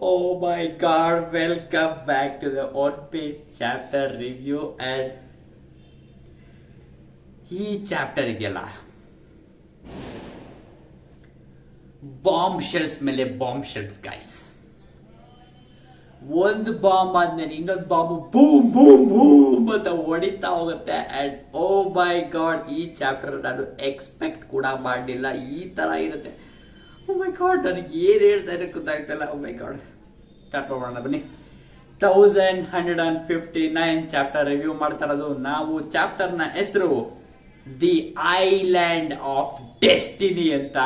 Oh my god, welcome back to the One Piece chapter review and ಈ chapter ಇದೆಯಲ್ಲ bomb shells ಮೇಲೆ bomb shells guys. ಒಂದು bomb ಆದ್ಮೇಲೆ ಇನ್ನೊಂದು bomb boom boom boom ಅಂತ ಹೊಡಿತಾ ಹೋಗುತ್ತೆ. ಅಂಡ್ ಓ ಮೈ ಗಾಡ್, ಈ ಚಾಪ್ಟರ್ ನಾನು ಎಕ್ಸ್ಪೆಕ್ಟ್ ಕೂಡ ಮಾಡಲಿಲ್ಲ ಈ ತರ ಇರುತ್ತೆ. ಓ ಮೈ ಗಾಡ್, ನನಗೆ ಏನ್ ಹೇಳ್ತಾ ಇರೋ ಗೊತ್ತಾಗ್ತಿಲ್ಲ. ಓ ಮೈ ಗಾಡ್, ಸ್ಟಾರ್ಟ್ ಮಾಡೋಣ ಬನ್ನಿ. 1159 ಚಾಪ್ಟರ್ ರಿವ್ಯೂ ಮಾಡ್ತಾ ಇರೋದು ನಾವು. ಚಾಪ್ಟರ್ ನ ಹೆಸರು ದಿ ಐಲ್ಯಾಂಡ್ ಆಫ್ ಡೆಸ್ಟಿನಿ ಅಂತ.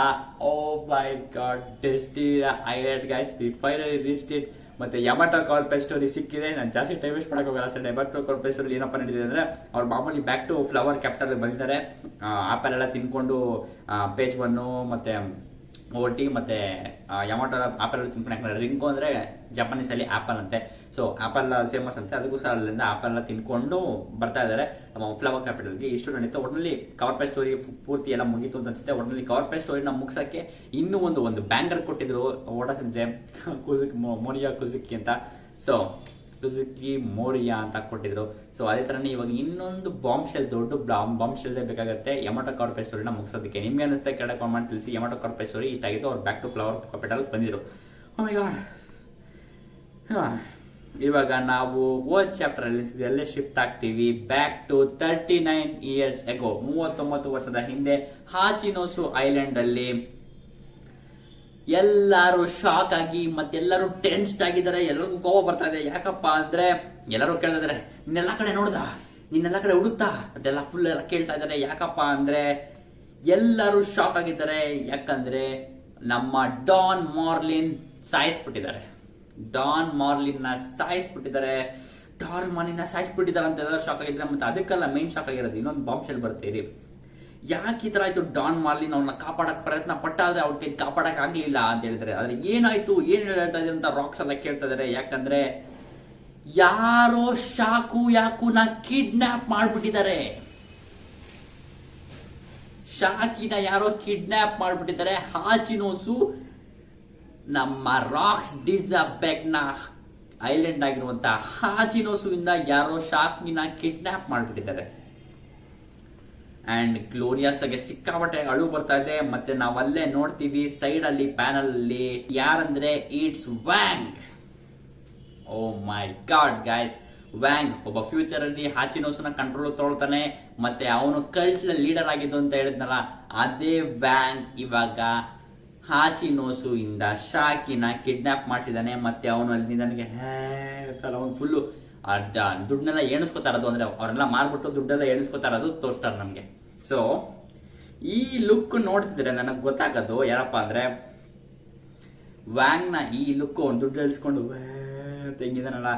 Oh my God, destiny island guys, we finally reached it. ಮತ್ತೆ ಯಮಟೋ ಕಾರ್ಪೊರೇಟ್ ಸ್ಟೋರಿ ಸಿಕ್ಕಿದೆ. ನಾನು ಜಾಸ್ತಿ ಟೈಮ್ ವೇಸ್ಟ್ ಮಾಡಕ್ ಹೋಗಲ್ಲ ಸರ್. ಯಮಟೋ ಕಾರ್ಪೊರೇಟ್ ಸ್ಟೋರಿ ಏನಪ್ಪ ನಡೀತಿದೆ ಅಂದ್ರೆ, ಅವ್ರು ಮಾಮೂಲಿ ಬ್ಯಾಕ್ ಟು ಫ್ಲವರ್ ಕ್ಯಾಪಿಟಲ್ ಬಂದಿದ್ದಾರೆ. ಆಪಲ್ ಎಲ್ಲ ತಿನ್ಕೊಂಡು ಪೇಜ್ 1 ಮತ್ತೆ ಓಟಿ ಮತ್ತೆ ಯಮಟೋ ಆಪಲ್ ತಿನ್ಕೊಂಡು, ರಿಂಗೋ ಅಂದ್ರೆ ಜಪಾನೀಸ್ ಅಲ್ಲಿ ಆಪಲ್ ಅಂತೆ. ಸೊ ಆಪಲ್ ಫೇಮಸ್ ಅಂತೆ, ಅದಕ್ಕೋಸ್ಕರ ಅಲ್ಲಿಂದ ಆಪಲ್ ಎಲ್ಲ ತಿನ್ಕೊಂಡು ಬರ್ತಾ ಇದಾರೆ ಫ್ಲವರ್ ಕ್ಯಾಪಿಟಲ್ಗೆ. ಇಷ್ಟು ನಡೀತು. ಒಟ್ಟಿನಲ್ಲಿ ಕಾರ್ಪೊರೇಟ್ ಸ್ಟೋರಿ ಪೂರ್ತಿ ಎಲ್ಲ ಮುಗೀತು ಅಂತ ಅನ್ಸುತ್ತೆ. ಒಟ್ಟಿನಲ್ಲಿ ಕಾರ್ಪೊರೇಟ್ ಸ್ಟೋರಿನ ಮುಗಿಸಕ್ಕೆ ಇನ್ನೂ ಒಂದು ಬ್ಯಾಂಗರ್ ಕೊಟ್ಟಿದ್ರು ಓಡಾ ಸೆನ್ಸೆ ಮೋರಿಯಾ ಕುಜುಕಿ ಅಂತ. ಸೊ ಕುಜುಕಿ ಮೋರಿಯಾ ಅಂತ ಕೊಟ್ಟಿದ್ರು. ಸೊ ಅದೇ ತರನೇ ಇವಾಗ ಇನ್ನೊಂದು ಬಾಂಬ್ ಶೆಲ್, ದೊಡ್ಡ ಬಾಂಬ್ ಶೆಲ್ ಬೇಕಾಗುತ್ತೆ ಯಮಟೋ ಕಾರ್ಪೊರೇಟ್ ಸ್ಟೋರಿನ ಮುಗಿಸೋದಕ್ಕೆ. ನಿಮ್ಗೆ ಅನಿಸುತ್ತೆ ಕೆಳಗೆ ಕಾಮೆಂಟ್ ತಿಳಿಸಿ. ಯಮಟೋ ಕಾರ್ಪೊರೇಟ್ ಸ್ಟೋರಿ ಇಷ್ಟ ಆಗಿತ್ತು, ಅವ್ರು ಬ್ಯಾಕ್ ಟು ಫ್ಲವರ್ ಕ್ಯಾಪಿಟಲ್ ಬಂದಿದ್ರು. ಓ ಮೈ ಗಾಡ್, ಇವಾಗ ನಾವು ಓದ್ ಚಾಪ್ಟರ್ ಅಲ್ಲೇ ಶಿಫ್ಟ್ ಆಗ್ತೀವಿ ಬ್ಯಾಕ್ ಟು 39 ಇಯರ್ಸ್ ಎಗೋ. 39 ವರ್ಷದ ಹಿಂದೆ ಹಾಚಿನೋಸು ಐಲ್ಯಾಂಡ್ ಅಲ್ಲಿ ಎಲ್ಲರೂ ಶಾಕ್ ಆಗಿ ಮತ್ತೆಲ್ಲರೂ ಟೆನ್ಸ್ಡ್ ಆಗಿದ್ದಾರೆ. ಎಲ್ಲರಿಗೂ ಕೋಪ ಬರ್ತಾ ಇದೆ. ಯಾಕಪ್ಪ ಅಂದ್ರೆ ಎಲ್ಲರೂ ಕೇಳ್ತಾ ಇದಾರೆ, ನಿನ್ನೆಲ್ಲಾ ಕಡೆ ನೋಡ್ದ, ನಿನ್ನೆಲ್ಲಾ ಕಡೆ ಹುಡುಕ್ತಾ ಅದೆಲ್ಲ ಫುಲ್ ಎಲ್ಲ ಕೇಳ್ತಾ ಇದಾರೆ. ಯಾಕಪ್ಪ ಅಂದ್ರೆ ಎಲ್ಲರೂ ಶಾಕ್ ಆಗಿದ್ದಾರೆ. ಯಾಕಂದ್ರೆ ನಮ್ಮ ಡಾನ್ ಮಾರ್ಲಿನ್ ಸಾಯಿಸ್ಬಿಟ್ಟಿದ್ದಾರೆ. ಡಾನ್ ಮಾರ್ಲಿನ್ ಸಾಯಿಸ್ಬಿಟ್ಟಿದ್ದಾರೆ ಅಂತ ಎಲ್ಲರೂ ಶಾಕ್ ಆಗಿದ್ದಾರೆ. ಮತ್ತೆ ಅದಕ್ಕೆಲ್ಲ ಮೇನ್ ಶಾಕ್ ಆಗಿರೋದು ಇನ್ನೊಂದು ಬಾಂಬ್ ಶೆಲ್ ಬರ್ತೀರಿ. ಯಾಕೆ ಈ ತರ ಆಯ್ತು? ಡಾನ್ ಮಾರ್ಲಿನ್ ಅವನ್ನ ಕಾಪಾಡಕ್ ಪ್ರಯತ್ನ ಪಟ್ಟಾದ್ರೆ ಅವ್ರ ಕೈ ಕಾಪಾಡಕ್ ಆಗ್ಲಿಲ್ಲ ಅಂತ ಹೇಳಿದ್ರೆ, ಆದ್ರೆ ಏನಾಯ್ತು, ಏನ್ ಹೇಳ್ತಾ ಇದ್ದಾರೆ ಅಂತ ರಾಕ್ಸ್ ಎಲ್ಲ ಕೇಳ್ತಾ ಇದಾರೆ. ಯಾಕಂದ್ರೆ ಯಾರೋ ಯಾಕುನ ಕಿಡ್ನಾಪ್ ಮಾಡ್ಬಿಟ್ಟಿದ್ದಾರೆ. ಶಾಕಿನ ಯಾರೋ ಕಿಡ್ನಾಪ್ ಮಾಡ್ಬಿಟ್ಟಿದ್ದಾರೆ. ಹಾಚಿನೋಸು ನಮ್ಮ ರಾಕ್ಸ್ ಡಿಸಬೆಗ್ ನ ಐಲ್ಯಾಂಡ್ ಆಗಿರುವಂತ ಹಾಚಿನೋಸು ಇಂದ ಯಾರೋ ಶಾಕಿನ ಕಿಡ್ನಾಪ್ ಮಾಡ್ಬಿಟ್ಟಿದ್ದಾರೆ. ಅಂಡ್ ಗ್ಲೋರಿಯಸ್ ಆಗಿ ಸಿಕ್ಕಾಪಟ್ಟೆ ಅಳು ಬರ್ತಾ ಇದೆ. ಮತ್ತೆ ನಾವಲ್ಲೇ ನೋಡ್ತೀವಿ ಸೈಡ್ ಅಲ್ಲಿ ಪ್ಯಾನಲ್ ಅಲ್ಲಿ ಯಾರಂದ್ರೆ it's Wang. Oh my God guys, Wang ಒಬ್ಬ ಫ್ಯೂಚರ್ ಅಲ್ಲಿ ಹಾಚಿನೋಸ್ನ ಕಂಟ್ರೋಲ್ ತೊಗೊಳ್ತಾನೆ. ಮತ್ತೆ ಅವನು ಕಲ್ಟ್ ಲೀಡರ್ ಆಗಿದ್ದು ಅಂತ ಹೇಳಿದ್ನಲ್ಲ, ಅದೇ ವ್ಯಾಂಗ್ ಇವಾಗ ಹಾಚಿನೋಸು ಇಂದ ಶಾಕಿನ ಕಿಡ್ನಾಪ್ ಮಾಡಿಸಿದಾನೆ. ಮತ್ತೆ ಅವನು ಅಲ್ಲಿ ನನಗೆ ಅವನು ಫುಲ್ಲು ದುಡ್ಡನ್ನೆಲ್ಲ ಎಣಿಸ್ಕೊತಾ ಇರೋದು, ಅಂದ್ರೆ ಅವ್ರೆಲ್ಲ ಮಾರ್ಬಿಟ್ಟು ದುಡ್ಡೆಲ್ಲ ಎಣಿಸ್ಕೊತಾ ಇರೋದು ತೋರಿಸ್ತಾರೆ ನಮ್ಗೆ. ಸೊ ಈ ಲುಕ್ ನೋಡ್ತಿದ್ರೆ ನನಗೆ ಗೊತ್ತಾಗೋದು ಯಾರಪ್ಪ ಅಂದ್ರೆ, ವ್ಯಾಂಗ್ ನ ಈ ಲುಕ್ ಅವ್ನು ದುಡ್ಡು ಎಳಿಸ್ಕೊಂಡು ತೆಂಗಿದಾನಲ್ಲ,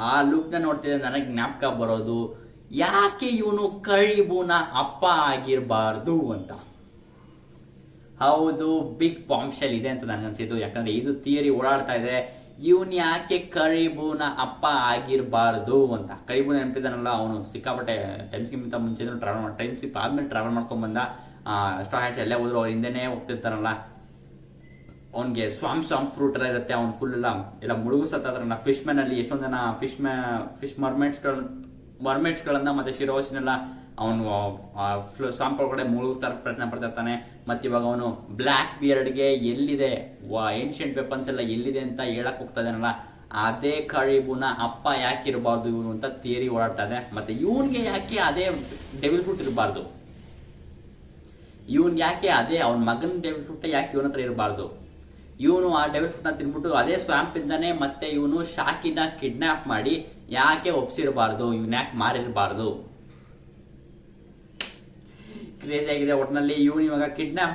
ಆ ಲುಕ್ ನ ನೋಡ್ತಿದ್ರೆ ನನಗೆ ಜ್ಞಾಪಕ ಬರೋದು, ಯಾಕೆ ಇವನು ಕರಿಬೂನ ಅಪ್ಪ ಆಗಿರಬಾರ್ದು ಅಂತ. ಹೌದು, ಬಿಗ್ ಬಾಂಬ್ ಶೆಲ್ ಇದೆ ಅಂತ ನನಗನ್ಸಿದ್ದು. ಯಾಕಂದ್ರೆ ಇದು ಥಿಯರಿ ಓಡಾಡ್ತಾ ಇದೆ, ಇವನ್ ಯಾಕೆ ಕರಿಬೂನ ಅಪ್ಪ ಆಗಿರಬಾರ್ದು ಅಂತ. ಕರಿಬೂನ ನೆನಪಿದಾನಲ್ಲ, ಅವನು ಸಿಕ್ಕಾಪಟ್ಟೆ ಟೈಮ್ ಸ್ಕಿಪ್ ಇಂತ ಮುಂಚೆ ಟೈಮ್ ಸ್ಕಿಪ್ ಆದ್ಮೇಲೆ ಟ್ರಾವೆಲ್ ಮಾಡ್ಕೊಂಡ್ ಬಂದ. ಸ್ಟಾ ಹ್ಯಾಂಡ್ಸ್ ಎಲ್ಲೇ ಹೋದ್ರು ಅವ್ರ ಹಿಂದೆನೆ ಹೋಗ್ತಿರ್ತಾರಲ್ಲ, ಅವ್ನಿಗೆ ಸ್ವಾಮ್ ಫ್ರೂಟ್ ಎಲ್ಲ ಇರುತ್ತೆ. ಅವ್ನು ಫುಲ್ ಎಲ್ಲ ಮುಳುಗಿಸತ್ತಾದ್ರಲ್ಲ. ಫಿಶ್ ಮ್ಯಾನ್ ಅಲ್ಲಿ ಎಷ್ಟೊಂದ್ ಜನ ಫಿಶ್ ಮರ್ಮೇಟ್ಸ್ ಗಳನ್ನ ಮತ್ತೆ ಶಿರೋಸಿನೆಲ್ಲ ಅವನು ಸ್ವಾಂಪ್ ಒಳಗಡೆ ಮುಳುಗಿಸ್ತಾರ ಪ್ರಯತ್ನ ಪಡ್ತಾ ಇರ್ತಾನೆ. ಮತ್ತೆ ಇವಾಗ ಅವನು ಬ್ಲಾಕ್ ಬಿಯರ್ಡ್ಗೆ ಎಲ್ಲಿದೆ ಏನ್ಷಿಯಂಟ್ ವೆಪನ್ಸ್ ಎಲ್ಲ ಎಲ್ಲಿದೆ ಅಂತ ಹೇಳಕ್ ಹೋಗ್ತಾ ಇದ್ದಾನಲ್ಲ, ಅದೇ ಕರಿಬೂನ ಅಪ್ಪ ಯಾಕೆ ಇರಬಾರ್ದು ಇವನು ಅಂತ ಥಿಯರಿ ಓಡಾಡ್ತಾ ಇದೆ. ಮತ್ತೆ ಇವನ್ಗೆ ಯಾಕೆ ಅದೇ ಡೆವಿಲ್ ಫ್ರೂಟ್ ಇರಬಾರ್ದು, ಇವನ್ ಯಾಕೆ ಅದೇ ಅವನ ಮಗನ್ ಡೆವಿಲ್ ಫ್ರೂಟ್ ಯಾಕೆ ಇವನ ಹತ್ರ ಇರಬಾರ್ದು. ಇವನು ಆ ಡೆವಿಲ್ ಫ್ರೂಟ್ ನ ತಿನ್ಬಿಟ್ಟು ಅದೇ ಸ್ವಾಂಪ್ ಇಂದಾನೆ ಮತ್ತೆ ಇವನು ಶಾಕಿನ ಕಿಡ್ನಾಪ್ ಮಾಡಿ ಯಾಕೆ ಒಪ್ಸಿರಬಾರ್ದು, ಇವನ್ ಯಾಕೆ ಮಾರಿರಬಾರ್ದು. ಕ್ರೇಜಿ ಆಗಿದೆ. ಒಟ್ಟಿನಲ್ಲಿ ಇವನು ಇವಾಗ ಕಿಡ್ನಾಪ್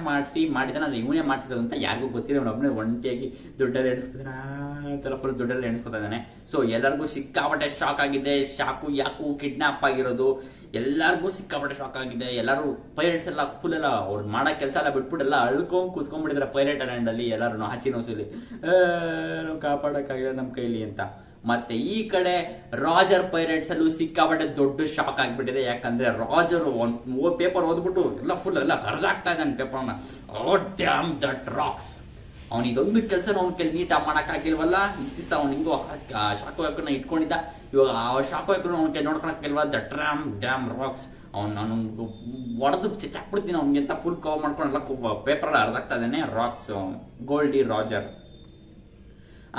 ಮಾಡಿದಾನೆ, ಅಂದ್ರೆ ಇವನೇ ಮಾಡ್ತಿರೋದು ಅಂತ ಯಾರಿಗೂ ಗೊತ್ತಿಲ್ಲ. ಅವನೊಬ್ಬನೇ ಒಂಟಿಯಾಗಿ ದುಡ್ಡೆಲ್ಲ ಎಣಿಸ್ಕೊತಾನೆ, ಫುಲ್ ದುಡ್ಡೆಲ್ಲ ಎಣಿಸ್ಕೊತಾ ಇದ್ದಾನೆ. ಸೊ ಎಲ್ಲರಿಗೂ ಸಿಕ್ಕಾಪಟ್ಟೆ ಶಾಕ್ ಆಗಿದೆ. ಯಾಕು ಕಿಡ್ನಾಪ್ ಆಗಿರೋದು ಎಲ್ಲರಿಗೂ ಸಿಕ್ಕಾಪಟ್ಟೆ ಶಾಕ್ ಆಗಿದೆ. ಎಲ್ಲರೂ ಪೈರೇಟ್ಸ್ ಎಲ್ಲ ಫುಲ್ ಎಲ್ಲ ಅವ್ರು ಮಾಡೋ ಕೆಲಸ ಎಲ್ಲ ಬಿಟ್ಬಿಟ್ಟು ಎಲ್ಲ ಅಳ್ಕೊಂಡ್ ಕೂತ್ಕೊಂಡ್ಬಿಟ್ಟಿದ್ದಾರೆ ಪೈರೇಟ್ ಐಲ್ಯಾಂಡ್ ಅಲ್ಲಿ. ಎಲ್ಲರೂ ಹಾಚಿನೋಸಲ್ಲಿ ಕಾಪಾಡಕ್ಕಾಗಿಲ್ಲ ನಮ್ಮ ಕೈಲಿ ಅಂತ. ಮತ್ತೆ ಈ ಕಡೆ ರಾಜರ್ ಪೈರೇಟ್ಸ್ ಅಲ್ಲೂ ಸಿಕ್ಕಾಪಟ್ಟೆ ದೊಡ್ಡ ಶಾಕ್ ಆಗ್ಬಿಟ್ಟಿದೆ. ಯಾಕಂದ್ರೆ ರಾಜರ್ ಪೇಪರ್ ಓದ್ಬಿಟ್ಟು ಎಲ್ಲ ಫುಲ್ ಎಲ್ಲ ಹರಿದಾಗ್ತಾ ಇದ್ದಾನೆ ಪೇಪರ್ನ. ಓ ಡ್ಯಾಮ್ ದಟ್ ರಾಕ್ಸ್, ಅವ್ನು ಇದೊಂದು ಕೆಲಸ ಅವ್ನ ಕೈಲಿ ನೀಟಾಗಿ ಮಾಡೋಕ್ಕಾಗಿಲ್ವಲ್ಲ. ಇಷ್ಟು ದಿವಸ ಅವ್ನು ಹಿಂಗೋ ಶಾಕು ಹಾಕೋನ ಇಟ್ಕೊಂಡಿದ್ದ, ಇವಾಗ ಆ ಶಾಕು ಹಾಕೋನ ಅವ್ನ ಕೈ ನೋಡ್ಕೊಳಕ್ಕಾಗಿಲ್ವ. ದ ಡ್ಯಾಮ್ ರಾಕ್ಸ್ ಅವ್ನು ನಾನು ಹೊಡೆದು ಚಾಕ್ಬಿಡ್ತೀನಿ ಅವ್ನಿಗೆ ಅಂತ ಫುಲ್ ಕವರ್ ಮಾಡ್ಕೊಂಡೆಲ್ಲ ಪೇಪರ್ ಅರ್ಧಾಗ್ತಾ ಇದ್ದಾನೆ. Rocks Gol D Roger.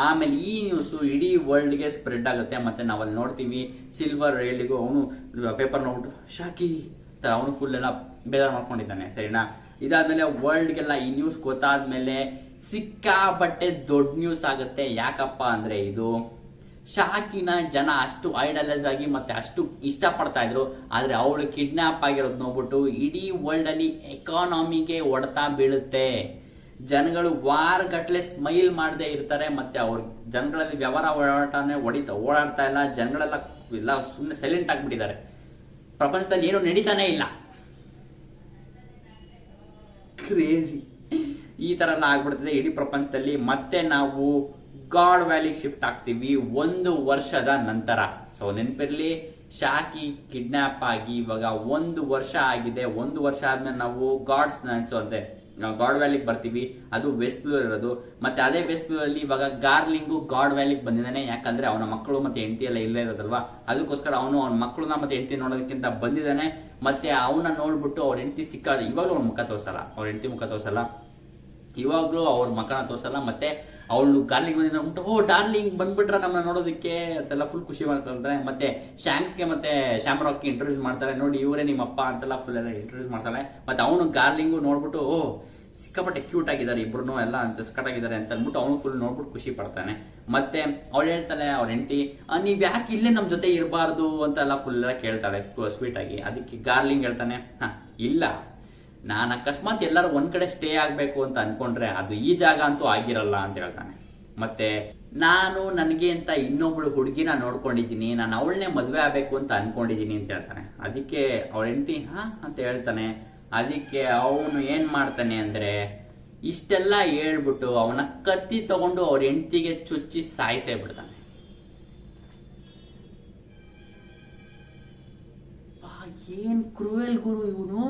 ಆಮೇಲೆ ಈ ನ್ಯೂಸು ಇಡೀ ವರ್ಲ್ಡ್ಗೆ ಸ್ಪ್ರೆಡ್ ಆಗುತ್ತೆ. ಮತ್ತೆ ನಾವಲ್ಲಿ ನೋಡ್ತೀವಿ ಸಿಲ್ವರ್ ರೇಲಿಗೂ ಅವನು ಪೇಪರ್ ನೋಡ್ಬಿಟ್ಟು ಶಾಕಿ ಅವನು ಫುಲ್ ಎಲ್ಲ ಬೇಜಾರು ಮಾಡ್ಕೊಂಡಿದ್ದಾನೆ. ಸರಿನಾ? ಇದಾದ್ಮೇಲೆ ವರ್ಲ್ಡ್ಗೆಲ್ಲ ಈ ನ್ಯೂಸ್ ಗೊತ್ತಾದ್ಮೇಲೆ ಸಿಕ್ಕಾಬಟ್ಟೆ ದೊಡ್ಡ ನ್ಯೂಸ್ ಆಗುತ್ತೆ. ಯಾಕಪ್ಪ ಅಂದ್ರೆ ಇದು ಶಾಕಿನ ಜನ ಅಷ್ಟು ಐಡಲೈಸ್ ಆಗಿ ಮತ್ತೆ ಅಷ್ಟು ಇಷ್ಟಪಡ್ತಾ ಇದ್ರು. ಆದ್ರೆ ಅವಳು ಕಿಡ್ನಾಪ್ ಆಗಿರೋದು ನೋಡ್ಬಿಟ್ಟು ಇಡೀ ವರ್ಲ್ಡ್ ಅಲ್ಲಿ ಎಕಾನಮಿಗೆ ಹೊಡೆತ ಬೀಳುತ್ತೆ. ಜನಗಳು ವಾರಗಟ್ಲೆ ಸ್ಮೈಲ್ ಮಾಡದೆ ಇರ್ತಾರೆ. ಮತ್ತೆ ಅವ್ರ ಜನಗಳಲ್ಲಿ ವ್ಯವಹಾರ ಓಡಾಟನೇ ಓಡಾಡ್ತಾ ಇಲ್ಲ. ಜನಗಳೆಲ್ಲ ಎಲ್ಲ ಸುಮ್ಮನೆ ಸೈಲೆಂಟ್ ಆಗ್ಬಿಟ್ಟಿದ್ದಾರೆ. ಪ್ರಪಂಚದಲ್ಲಿ ಏನು ನಡೀತಾನೆ ಇಲ್ಲ. ಕ್ರೇಜಿ ಈ ತರ ಎಲ್ಲ ಆಗ್ಬಿಡ್ತದೆ ಇಡೀ ಪ್ರಪಂಚದಲ್ಲಿ. ಮತ್ತೆ ನಾವು ಗಾಡ್ ವ್ಯಾಲಿಗೆ ಶಿಫ್ಟ್ ಆಗ್ತೀವಿ 1 ವರ್ಷದ ನಂತರ. ಸೊ ನೆನಪಿರ್ಲಿ, ಶಾಕಿ ಕಿಡ್ನಾಪ್ ಆಗಿ ಇವಾಗ 1 ವರ್ಷ ಆಗಿದೆ. 1 ವರ್ಷ ಆದ್ಮೇಲೆ ನಾವು ಗಾಡ್ಸ್ ನೈಟ್ಸ್ ಅಂತೆ ನಾವು ಗಾಡ್ ವ್ಯಾಲಿಗೆ ಬರ್ತೀವಿ. ಅದು ವೆಸ್ಟ್ ಬ್ಲೂ ಇರೋದು. ಮತ್ತೆ ಅದೇ ವೆಸ್ಟ್ ಬ್ಲೂ ಅಲ್ಲಿ ಇವಾಗ ಗಾರ್ಲಿಂಗು ಗಾಡ್ ವ್ಯಾಲಿಗೆ ಬಂದಿದ್ದಾನೆ. ಯಾಕಂದ್ರೆ ಅವನ ಮಕ್ಕಳು ಮತ್ತೆ ಹೆಂಡತಿ ಎಲ್ಲ ಇಲ್ಲೇ ಇರೋದಲ್ವಾ, ಅದಕ್ಕೋಸ್ಕರ ಅವನು ಅವನ ಮಕ್ಕಳನ್ನ ಮತ್ತೆ ಹೆಂಡತಿ ನೋಡೋದಕ್ಕಿಂತ ಬಂದಿದ್ದಾನೆ. ಮತ್ತೆ ಅವನ ನೋಡ್ಬಿಟ್ಟು ಅವ್ರ ಹೆಂಡತಿ ಸಿಕ್ಕಾದ. ಇವಾಗಲೂ ಅವ್ನ ಮುಖ ತೋರ್ಸಲ್ಲ, ಅವ್ರ ಹೆಂಡತಿ ಮುಖ ತೋರ್ಸಲ್ಲ, ಇವಾಗ್ಲೂ ಅವ್ರ ಮಕ್ಕನ ತೋರ್ಸಲ್ಲ. ಮತ್ತೆ ಅವಳು ಗಾರ್ಲಿಂಗ್ ಬಂದಿದ್ದ ಉಂಟು, ಓ ಡಾರ್ಲಿಂಗ್ ಬಂದ್ಬಿಟ್ರ ನಮ್ಮನ್ನ ನೋಡೋದಕ್ಕೆ ಅಂತೆಲ್ಲ ಫುಲ್ ಖುಷಿ ಮಾಡ್ಕೊಳ್ತಾರೆ. ಮತ್ತೆ ಶಾಂಕ್ಸ್ಗೆ ಮತ್ತೆ ಶ್ಯಾಮ್ರಾಕ್ಗೆ ಇಂಟ್ರೊಡ್ಯೂಸ್ ಮಾಡ್ತಾರೆ. ನೋಡಿ ಇವರೇ ನಿಮ್ಮ ಅಪ್ಪ ಅಂತೆಲ್ಲ ಫುಲ್ ಎಲ್ಲ ಇಂಟ್ರೊಡ್ಯೂಸ್ ಮಾಡ್ತಾಳೆ. ಮತ್ತೆ ಅವನು ಗಾರ್ಲಿಂಗು ನೋಡ್ಬಿಟ್ಟು ಓ ಸಿಕ್ಕಾಪಟ್ಟೆ ಕ್ಯೂಟ್ ಆಗಿದ್ದಾರೆ ಇಬ್ರು ಎಲ್ಲ ಅಂತ ಸಕ್ಕತ್ತಾಗಿದ್ದಾರೆ ಅಂತ ಅಂದ್ಬಿಟ್ಟು ಅವನು ಫುಲ್ ನೋಡ್ಬಿಟ್ಟು ಖುಷಿ ಪಡ್ತಾನೆ. ಮತ್ತೆ ಅವಳು ಹೇಳ್ತಾಳೆ ಅವ್ರ ಹೆಂಡತಿ, ನೀವ್ ಯಾಕೆ ಇಲ್ಲೇ ನಮ್ ಜೊತೆ ಇರಬಾರ್ದು ಅಂತೆಲ್ಲ ಫುಲ್ ಎಲ್ಲ ಕೇಳ್ತಾಳೆ ಸ್ವೀಟ್ ಆಗಿ. ಅದಕ್ಕೆ ಗಾರ್ಲಿಂಗ್ ಹೇಳ್ತಾನೆ, ಇಲ್ಲ, ನಾನು ಅಕಸ್ಮಾತ್ ಎಲ್ಲರೂ ಒಂದ್ ಕಡೆ ಸ್ಟೇ ಆಗ್ಬೇಕು ಅಂತ ಅನ್ಕೊಂಡ್ರೆ ಅದು ಈ ಜಾಗ ಅಂತೂ ಆಗಿರಲ್ಲ ಅಂತ ಹೇಳ್ತಾನೆ. ಮತ್ತೆ ನಾನು ನನಗೆ ಅಂತ ಇನ್ನೊಬ್ಳು ಹುಡುಗಿನ ನೋಡ್ಕೊಂಡಿದ್ದೀನಿ, ನಾನು ಅವಳನ್ನೇ ಮದ್ವೆ ಆಗ್ಬೇಕು ಅಂತ ಅನ್ಕೊಂಡಿದ್ದೀನಿ ಅಂತ ಹೇಳ್ತಾನೆ. ಅದಕ್ಕೆ ಅವಳ ಹೆಂಡತಿ ಅಂತ ಹೇಳ್ತಾನೆ. ಅದಕ್ಕೆ ಅವನು ಏನ್ ಮಾಡ್ತಾನೆ ಅಂದ್ರೆ ಇಷ್ಟೆಲ್ಲ ಹೇಳ್ಬಿಟ್ಟು ಅವನ ಕತ್ತಿ ತಗೊಂಡು ಅವ್ರ ಹೆಂಡತಿಗೆ ಚುಚ್ಚಿ ಸಾಯಿಸೇ ಬಿಡ್ತಾನೆ. ಏನ್ ಕ್ರೂಯಲ್ ಗುರು ಇವನು.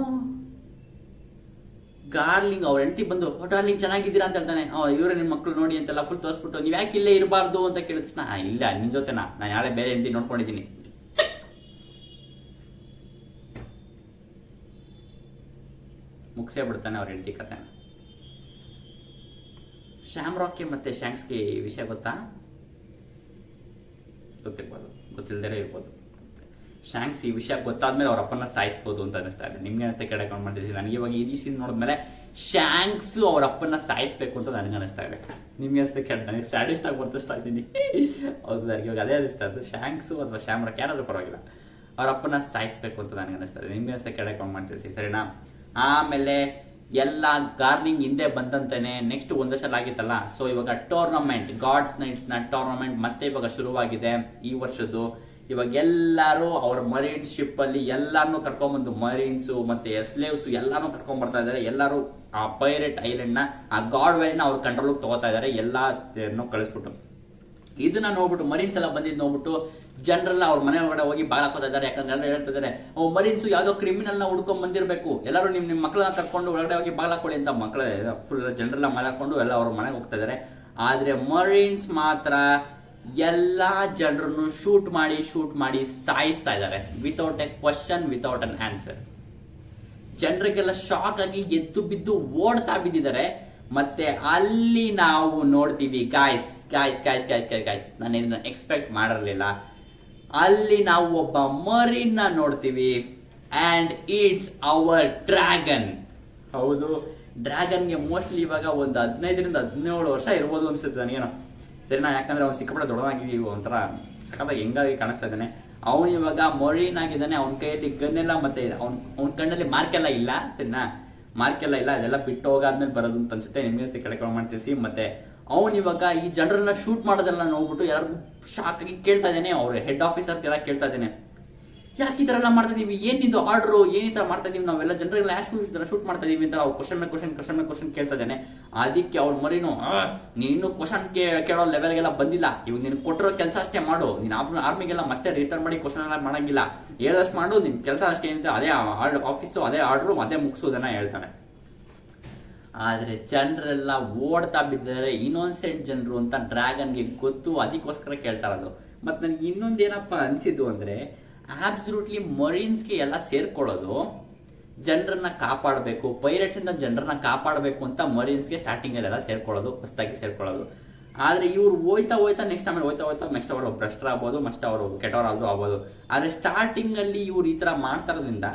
ಗಾರ್ಲಿಂಗ್ ಅವ್ರ ಹೆಂಡತಿ ಬಂದು ಡಾರ್ಲಿಂಗ್ ಚೆನ್ನಾಗಿದ್ದೀರಾ ಅಂತ ಹೇಳ್ತಾನೆ. ಇವರೇ ನಿಮ್ ಮಕ್ಳು ನೋಡಿ ಅಂತೆಲ್ಲ ಫುಲ್ ತೋರಿಸ್ಬಿಟ್ಟು ನೀವ್ ಯಾಕೆ ಇಲ್ಲೇ ಇರಬಾರ್ದು ಅಂತ ಕೇಳಿದ ತಕ್ಷಣ ಇಲ್ಲ ನಿನ್ ಜೊತೆನಾ, ನಾನು ನಾಳೆ ಬೇರೆ ಹೆಂಡತಿ ನೋಡ್ಕೊಂಡಿದ್ದೀನಿ. ಮುಗಿಸೇ ಬಿಡ್ತಾನೆ ಅವ್ರ ಹೆಂಡತಿ ಕಥೆನ. ಶ್ಯಾಮ್ರಾಕ್ಗೆ ಮತ್ತೆ ಶಾಂಕ್ಸ್ಗೆ ಈ ವಿಷಯ ಗೊತ್ತಾ? ಗೊತ್ತಿರ್ಬೋದು, ಗೊತ್ತಿಲ್ಲದೇ ಇರ್ಬೋದು. ಶಾಂಕ್ಸ್ ಈ ವಿಷಯ ಗೊತ್ತಾದ್ಮೇಲೆ ಅವ್ರ ಅಪ್ಪನ ಸಾಯಿಸ್ಬೋದು ಅಂತ ಅನಿಸ್ತಾ ಇದೆ. ನಿಮ್ಗೆ ಅನಿಸ್ತಾ ಕೆಡೆ ಕೌಂಟ್ ಮಾಡ್ತಿದ್ದೀವಿ. ನನಗೆ ಇವಾಗ ಈ ಸೀನ್ ನೋಡಿದ್ಮೇಲೆ ಶಾಂಕ್ಸ್ ಅವ್ರ ಅಪ್ಪನ ಸಾಯಿಸ್ಬೇಕು ಅಂತ ನನಗೆ ಅನಿಸ್ತಾ ಇದೆ. ನಿಮ್ಗೆ ಅನಿಸ್ತಾ ಕೆಟ್ಟ, ನನಗೆ ಸ್ಯಾಡಿಸ್ಟ್ ಆಗಿ ವರ್ತಿಸ್ತಾ ಇದ್ದೀನಿ. ಹೌದು, ನನಗೆ ಇವಾಗ ಅದೇ ಅನಿಸ್ತಾ ಇದ್ದು. ಶಾಂಕ್ಸು ಅಥವಾ ಶ್ಯಾಮ್ರಾಕ್ ಯಾರಾದ್ರೂ ಪರವಾಗಿಲ್ಲ, ಅವ್ರ ಅಪ್ಪನ ಸಾಯಿಸ್ಬೇಕು ಅಂತ ನನಗೆ ಅನಿಸ್ತಾ ಇದೆ. ನಿಮ್ಗೆ ಅನಿಸ್ತಾ ಕೆಡೆ ಕೌಂಟ್ ಮಾಡ್ತೀವಿ, ಸರಿನಾ? ಆಮೇಲೆ ಎಲ್ಲ ಗಾರ್ನಿಂಗ್ ಹಿಂದೆ ಬಂದಂತಾನೆ ನೆಕ್ಸ್ಟ್ 1 ವರ್ಷ ಆಗಿತ್ತಲ್ಲ. ಸೊ ಇವಾಗ ಟೂರ್ನಮೆಂಟ್, ಗಾಡ್ಸ್ ನೈಟ್ಸ್ ನ ಟೂರ್ನಮೆಂಟ್ ಮತ್ತೆ ಇವಾಗ ಶುರುವಾಗಿದೆ ಈ ವರ್ಷದ್ದು. ಇವಾಗ ಎಲ್ಲರೂ ಅವ್ರ ಮರೀನ್ಸ್ ಶಿಪ್ ಅಲ್ಲಿ ಎಲ್ಲಾನು ಕರ್ಕೊಂಡ್ಬಂದು, ಮರೀನ್ಸ್ ಮತ್ತೆ ಸ್ಲೇವ್ಸ್ ಎಲ್ಲಾನು ಕರ್ಕೊಂಡ್ ಬರ್ತಾ ಇದಾರೆ. ಎಲ್ಲರೂ ಆ ಪೈರೇಟ್ ಐಲ್ಯಾಂಡ್ ನ, ಆ ಗಾಡ್ ವ್ಯಾಲಿನ ಅವ್ರ ಕಂಟ್ರೋಲ್ ತಗೋತಾ ಇದಾರೆ, ಎಲ್ಲಾನು ಕಳಿಸ್ಬಿಟ್ಟು. ಇದನ್ನ ನೋಡ್ಬಿಟ್ಟು ಮರೀನ್ಸ್ ಎಲ್ಲ ಬಂದಿದ್ ನೋಡ್ಬಿಟ್ಟು ಜನರೆಲ್ಲ ಅವ್ರ ಮನೆ ಒಳಗಡೆ ಹೋಗಿ ಬಾಳಾಕೋತಾ ಇದಾರೆ. ಯಾಕಂದ್ರೆ ಎಲ್ಲ ಹೇಳ್ತಾ ಇದಾರೆ ಮರೀನ್ಸ್ ಯಾವ್ದೋ ಕ್ರಿಮಿನಲ್ ನ ಹುಡ್ಕೊಂಡ್ ಬಂದಿರಬೇಕು, ಎಲ್ಲರೂ ನಿಮ್ ಮಕ್ಕಳನ್ನ ಕರ್ಕೊಂಡು ಒಳಗಡೆ ಹೋಗಿ ಬಾಳಾಕೊಳ್ಳಿ ಅಂತ ಮಕ್ಕಳ ಫುಲ್ ಜನರೆಲ್ಲ ಮಾತಾಡ್ಕೊಂಡು ಎಲ್ಲ ಅವ್ರ ಮನೆಗೆ ಹೋಗ್ತಾ ಇದಾರೆ. ಆದ್ರೆ ಮರೀನ್ಸ್ ಮಾತ್ರ ಎಲ್ಲಾ ಜನರನ್ನು ಶೂಟ್ ಮಾಡಿ ಸಾಯಿಸ್ತಾ ಇದ್ದಾರೆ, without A question, without an answer. ಜನರಿಗೆಲ್ಲ ಶಾಕ್ ಆಗಿ ಎದ್ದು ಬಿದ್ದು ಓಡ್ತಾ ಬಿದ್ದಿದ್ದಾರೆ. ಮತ್ತೆ ಅಲ್ಲಿ ನಾವು ನೋಡ್ತೀವಿ ಗಾಯ್ಸ್ ನಾನು ಇದನ್ನ ಎಕ್ಸ್ಪೆಕ್ಟ್ ಮಾಡಿರಲಿಲ್ಲ. ಅಲ್ಲಿ ನಾವು ಒಬ್ಬ ಮರೀನ್ ನ ನೋಡ್ತೀವಿ, ಅಂಡ್ ಇಟ್ಸ್ ಅವರ್ ಡ್ರ್ಯಾಗನ್. ಹೌದು, ಡ್ರ್ಯಾಗನ್ಗೆ ಮೋಸ್ಟ್ಲಿ ಇವಾಗ ಒಂದು 15ರಿಂದ 17 ವರ್ಷ ಇರ್ಬೋದು ಅನ್ಸುತ್ತೆ ನನಗೇನೋ, ಸರಿನಾ? ಯಾಕಂದ್ರೆ ಅವ್ನು ಸಿಕ್ಕಾಪಟ್ಟೆ ದೊಡ್ಡದಾಗಿ ಒಂಥರ ಸಖತ್ತಾಗಿ ಹೆಂಗಾಗಿ ಕಾಣಿಸ್ತಾ ಇದ್ದಾನೆ. ಅವನು ಇವಾಗ ಮರೀನ್ ಆಗಿದ್ದಾನೆ. ಅವನ ಕೈಯಲ್ಲಿ ಗನ್ನೆಲ್ಲ ಮತ್ತೆ ಅವನ ಕಣ್ಣಲ್ಲಿ ಮಾರ್ಕೆಲ್ಲ ಇಲ್ಲ, ಸರಿನಾ? ಮಾರ್ಕೆಲ್ಲ ಇಲ್ಲ, ಅದೆಲ್ಲ ಬಿಟ್ಟು ಹೋಗಾದ್ಮೇಲೆ ಬರೋದು ಅಂತ ಅನ್ಸುತ್ತೆ. ನಿಮ್ಗೆ ಕಡೆ ಕಾಲ್ ಮಾಡ್ತೀವಿ. ಮತ್ತೆ ಅವನು ಇವಾಗ ಈ ಜನರನ್ನ ಶೂಟ್ ಮಾಡೋದೆಲ್ಲ ನೋಡ್ಬಿಟ್ಟು ಯಾರಿಗೂ ಶಾಕ್ ಆಗಿ ಕೇಳ್ತಾ ಇದ್ದೇನೆ, ಅವ್ರ ಹೆಡ್ ಆಫೀಸರ್ ಎಲ್ಲ ಕೇಳ್ತಾ ಇದ್ದೇನೆ, ಯಾಕೆ ಈ ತರ ಎಲ್ಲ ಮಾಡ್ತಾ ಇದೀವಿ, ಏನಿದು ಆರ್ಡರ್, ಏನ್ ಈ ತರ ಮಾಡ್ತಾ ಇದೀವಿ, ನಾವೆಲ್ಲ ಜನರೆಲ್ಲ ಯಾಕೆ ಶೂಟ್ ಮಾಡ್ತಾ ಇದೀವಿ ಅಂತ ಅವ್ರು ಕ್ವಶನ್ ಕೇಳ್ತಾ ಇದ್ದೇನೆ. ಅದಕ್ಕೆ ಅವ್ರ ಮರಿನು, ನೀನು ಕ್ವಶನ್ ಕೇಳೋ ಲೆವೆಲ್ಗೆಲ್ಲ ಬಂದಿಲ್ಲ, ಇವಾಗ ನೀನು ಕೊಟ್ಟಿರೋ ಕೆಲಸ ಅಷ್ಟೇ ಮಾಡು, ನೀನ್ ಆರ್ಮಿಗೆಲ್ಲ ಮತ್ತೆ ರಿಟರ್ನ್ ಮಾಡಿ ಕ್ವಶನ್ ಎಲ್ಲ ಮಾಡಂಗಿಲ್ಲ, ಹೇಳದಷ್ಟು ಮಾಡು, ನಿನ್ ಕೆಲಸ ಅಷ್ಟೇ ಏನಿದೆ ಅದೇ ಆಫೀಸು, ಅದೇ ಆರ್ಡರ್, ಅದೇ ಮುಗಿಸೋದನ್ನ ಹೇಳ್ತಾನೆ. ಆದ್ರೆ ಜನರೆಲ್ಲ ಓಡ್ತಾ ಬಿದ್ದಾರೆ, ಇನ್ನೋಸೆಂಟ್ ಜನರು ಅಂತ ಡ್ರ್ಯಾಗನ್ಗೆ ಗೊತ್ತು, ಅದಕ್ಕೋಸ್ಕರ ಕೇಳ್ತಾ ಇರೋದು. ಮತ್ತೆ ನನಗೆ ಇನ್ನೊಂದೇನಪ್ಪ ಅನ್ಸಿದ್ದು ಅಂದ್ರೆ, ಆಬ್ಸಲ್ಯೂಟ್ಲಿ ಮರೀನ್ಸ್ಗೆ ಎಲ್ಲ ಸೇರ್ಕೊಳ್ಳೋದು ಜನರನ್ನ ಕಾಪಾಡಬೇಕು, ಪೈರೇಟ್ಸ್ ಇಂದ ಜನರನ್ನ ಕಾಪಾಡಬೇಕು ಅಂತ ಮರೀನ್ಸ್ಗೆ ಸ್ಟಾರ್ಟಿಂಗ್ ಅಲ್ಲೆಲ್ಲ ಸೇರ್ಕೊಳ್ಳೋದು, ಹೊಸದಾಗಿ ಸೇರ್ಕೊಳ್ಳೋದು. ಆದ್ರೆ ಇವ್ರು ಹೋಯ್ತಾ ನೆಕ್ಸ್ಟ್ ಆಮೇಲೆ ಹೋಯ್ತಾ ನೆಕ್ಸ್ಟ್ ಅವರು ಭ್ರಷ್ಟರಾಗ್ಬೋದು, ನೆಕ್ಸ್ಟ್ ಅವರು ಕೆಟ್ಟವರಾದ್ರೂ ಆಗ್ಬೋದು. ಆದ್ರೆ ಸ್ಟಾರ್ಟಿಂಗ್ ಅಲ್ಲಿ ಇವ್ರು ಈ ತರ ಮಾಡ್ತಾರೋದ್ರಿಂದ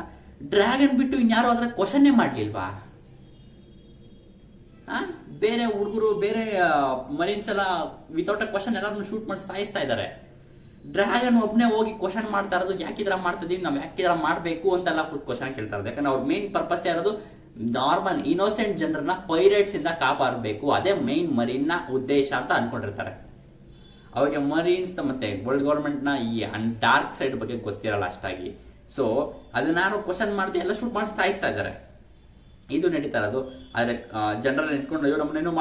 ಡ್ರ್ಯಾಗನ್ ಬಿಟ್ಟು ಇನ್ಯಾರು ಅದ್ರ ಕ್ವಶನ್ನೇ ಮಾಡ್ಲಿಲ್ವಾ? ಬೇರೆ ಹುಡುಗರು, ಬೇರೆ ಮರೀನ್ಸ್ ಎಲ್ಲ ವಿತೌಟ್ ಅ ಕ್ವಶನ್ ಎಲ್ಲಾರನ್ನು ಶೂಟ್ ಮಾಡಿ ಸಾಯಿಸ್ತಾ ಇದ್ದಾರೆ. ಡ್ರ್ಯಾಗನ್ ಒಬ್ನೇ ಹೋಗಿ ಕ್ವಶನ್ ಮಾಡ್ತಾ ಇರೋದು, ಯಾಕಿದ್ರ ಮಾಡ್ತಿದೀವಿ ನಾವು, ಯಾಕಿದ್ರ ಮಾಡ್ಬೇಕು ಅಂತೆಲ್ಲ ಫುಡ್ ಕ್ವಶನ್ ಕೇಳ್ತಾ ಇರೋದು. ಯಾಕಂದ್ರೆ ಅವ್ರ ಮೇನ್ ಪರ್ಪಸ್ ಇರೋದು ನಾರ್ಮಲ್ ಇನ್ನೋಸೆಂಟ್ ಜನರನ್ನ ಪೈರೇಟ್ಸ್ ಇಂದ ಕಾಪಾಡಬೇಕು, ಅದೇ ಮೈನ್ ಮರೀನ್ ನ ಉದ್ದೇಶ ಅಂತ ಅನ್ಕೊಂಡಿರ್ತಾರೆ. ಅವ್ರಿಗೆ ಮರೀನ್ಸ್ ಮತ್ತೆ ವರ್ಲ್ಡ್ ಗವರ್ಮೆಂಟ್ ನ ಈ ಡಾರ್ಕ್ ಸೈಡ್ ಬಗ್ಗೆ ಗೊತ್ತಿರಲ್ಲ ಅಷ್ಟಾಗಿ. ಸೊ ಅದನ್ನ ಕ್ವಶನ್ ಮಾಡದೆ ಎಲ್ಲ ಶೂಟ್ ಮಾಡಿ ಸಾಯಿಸ್ತಾ ಇದ್ದಾರೆ. ಇದು ನಡೀತಾ ಇರೋದು. ಆದ್ರೆ ಜನರಲ್ಲಿ ನಿಂತ್ಕೊಂಡು ಅಯ್ಯೋ ನಮ್ಮನ್ನೇನು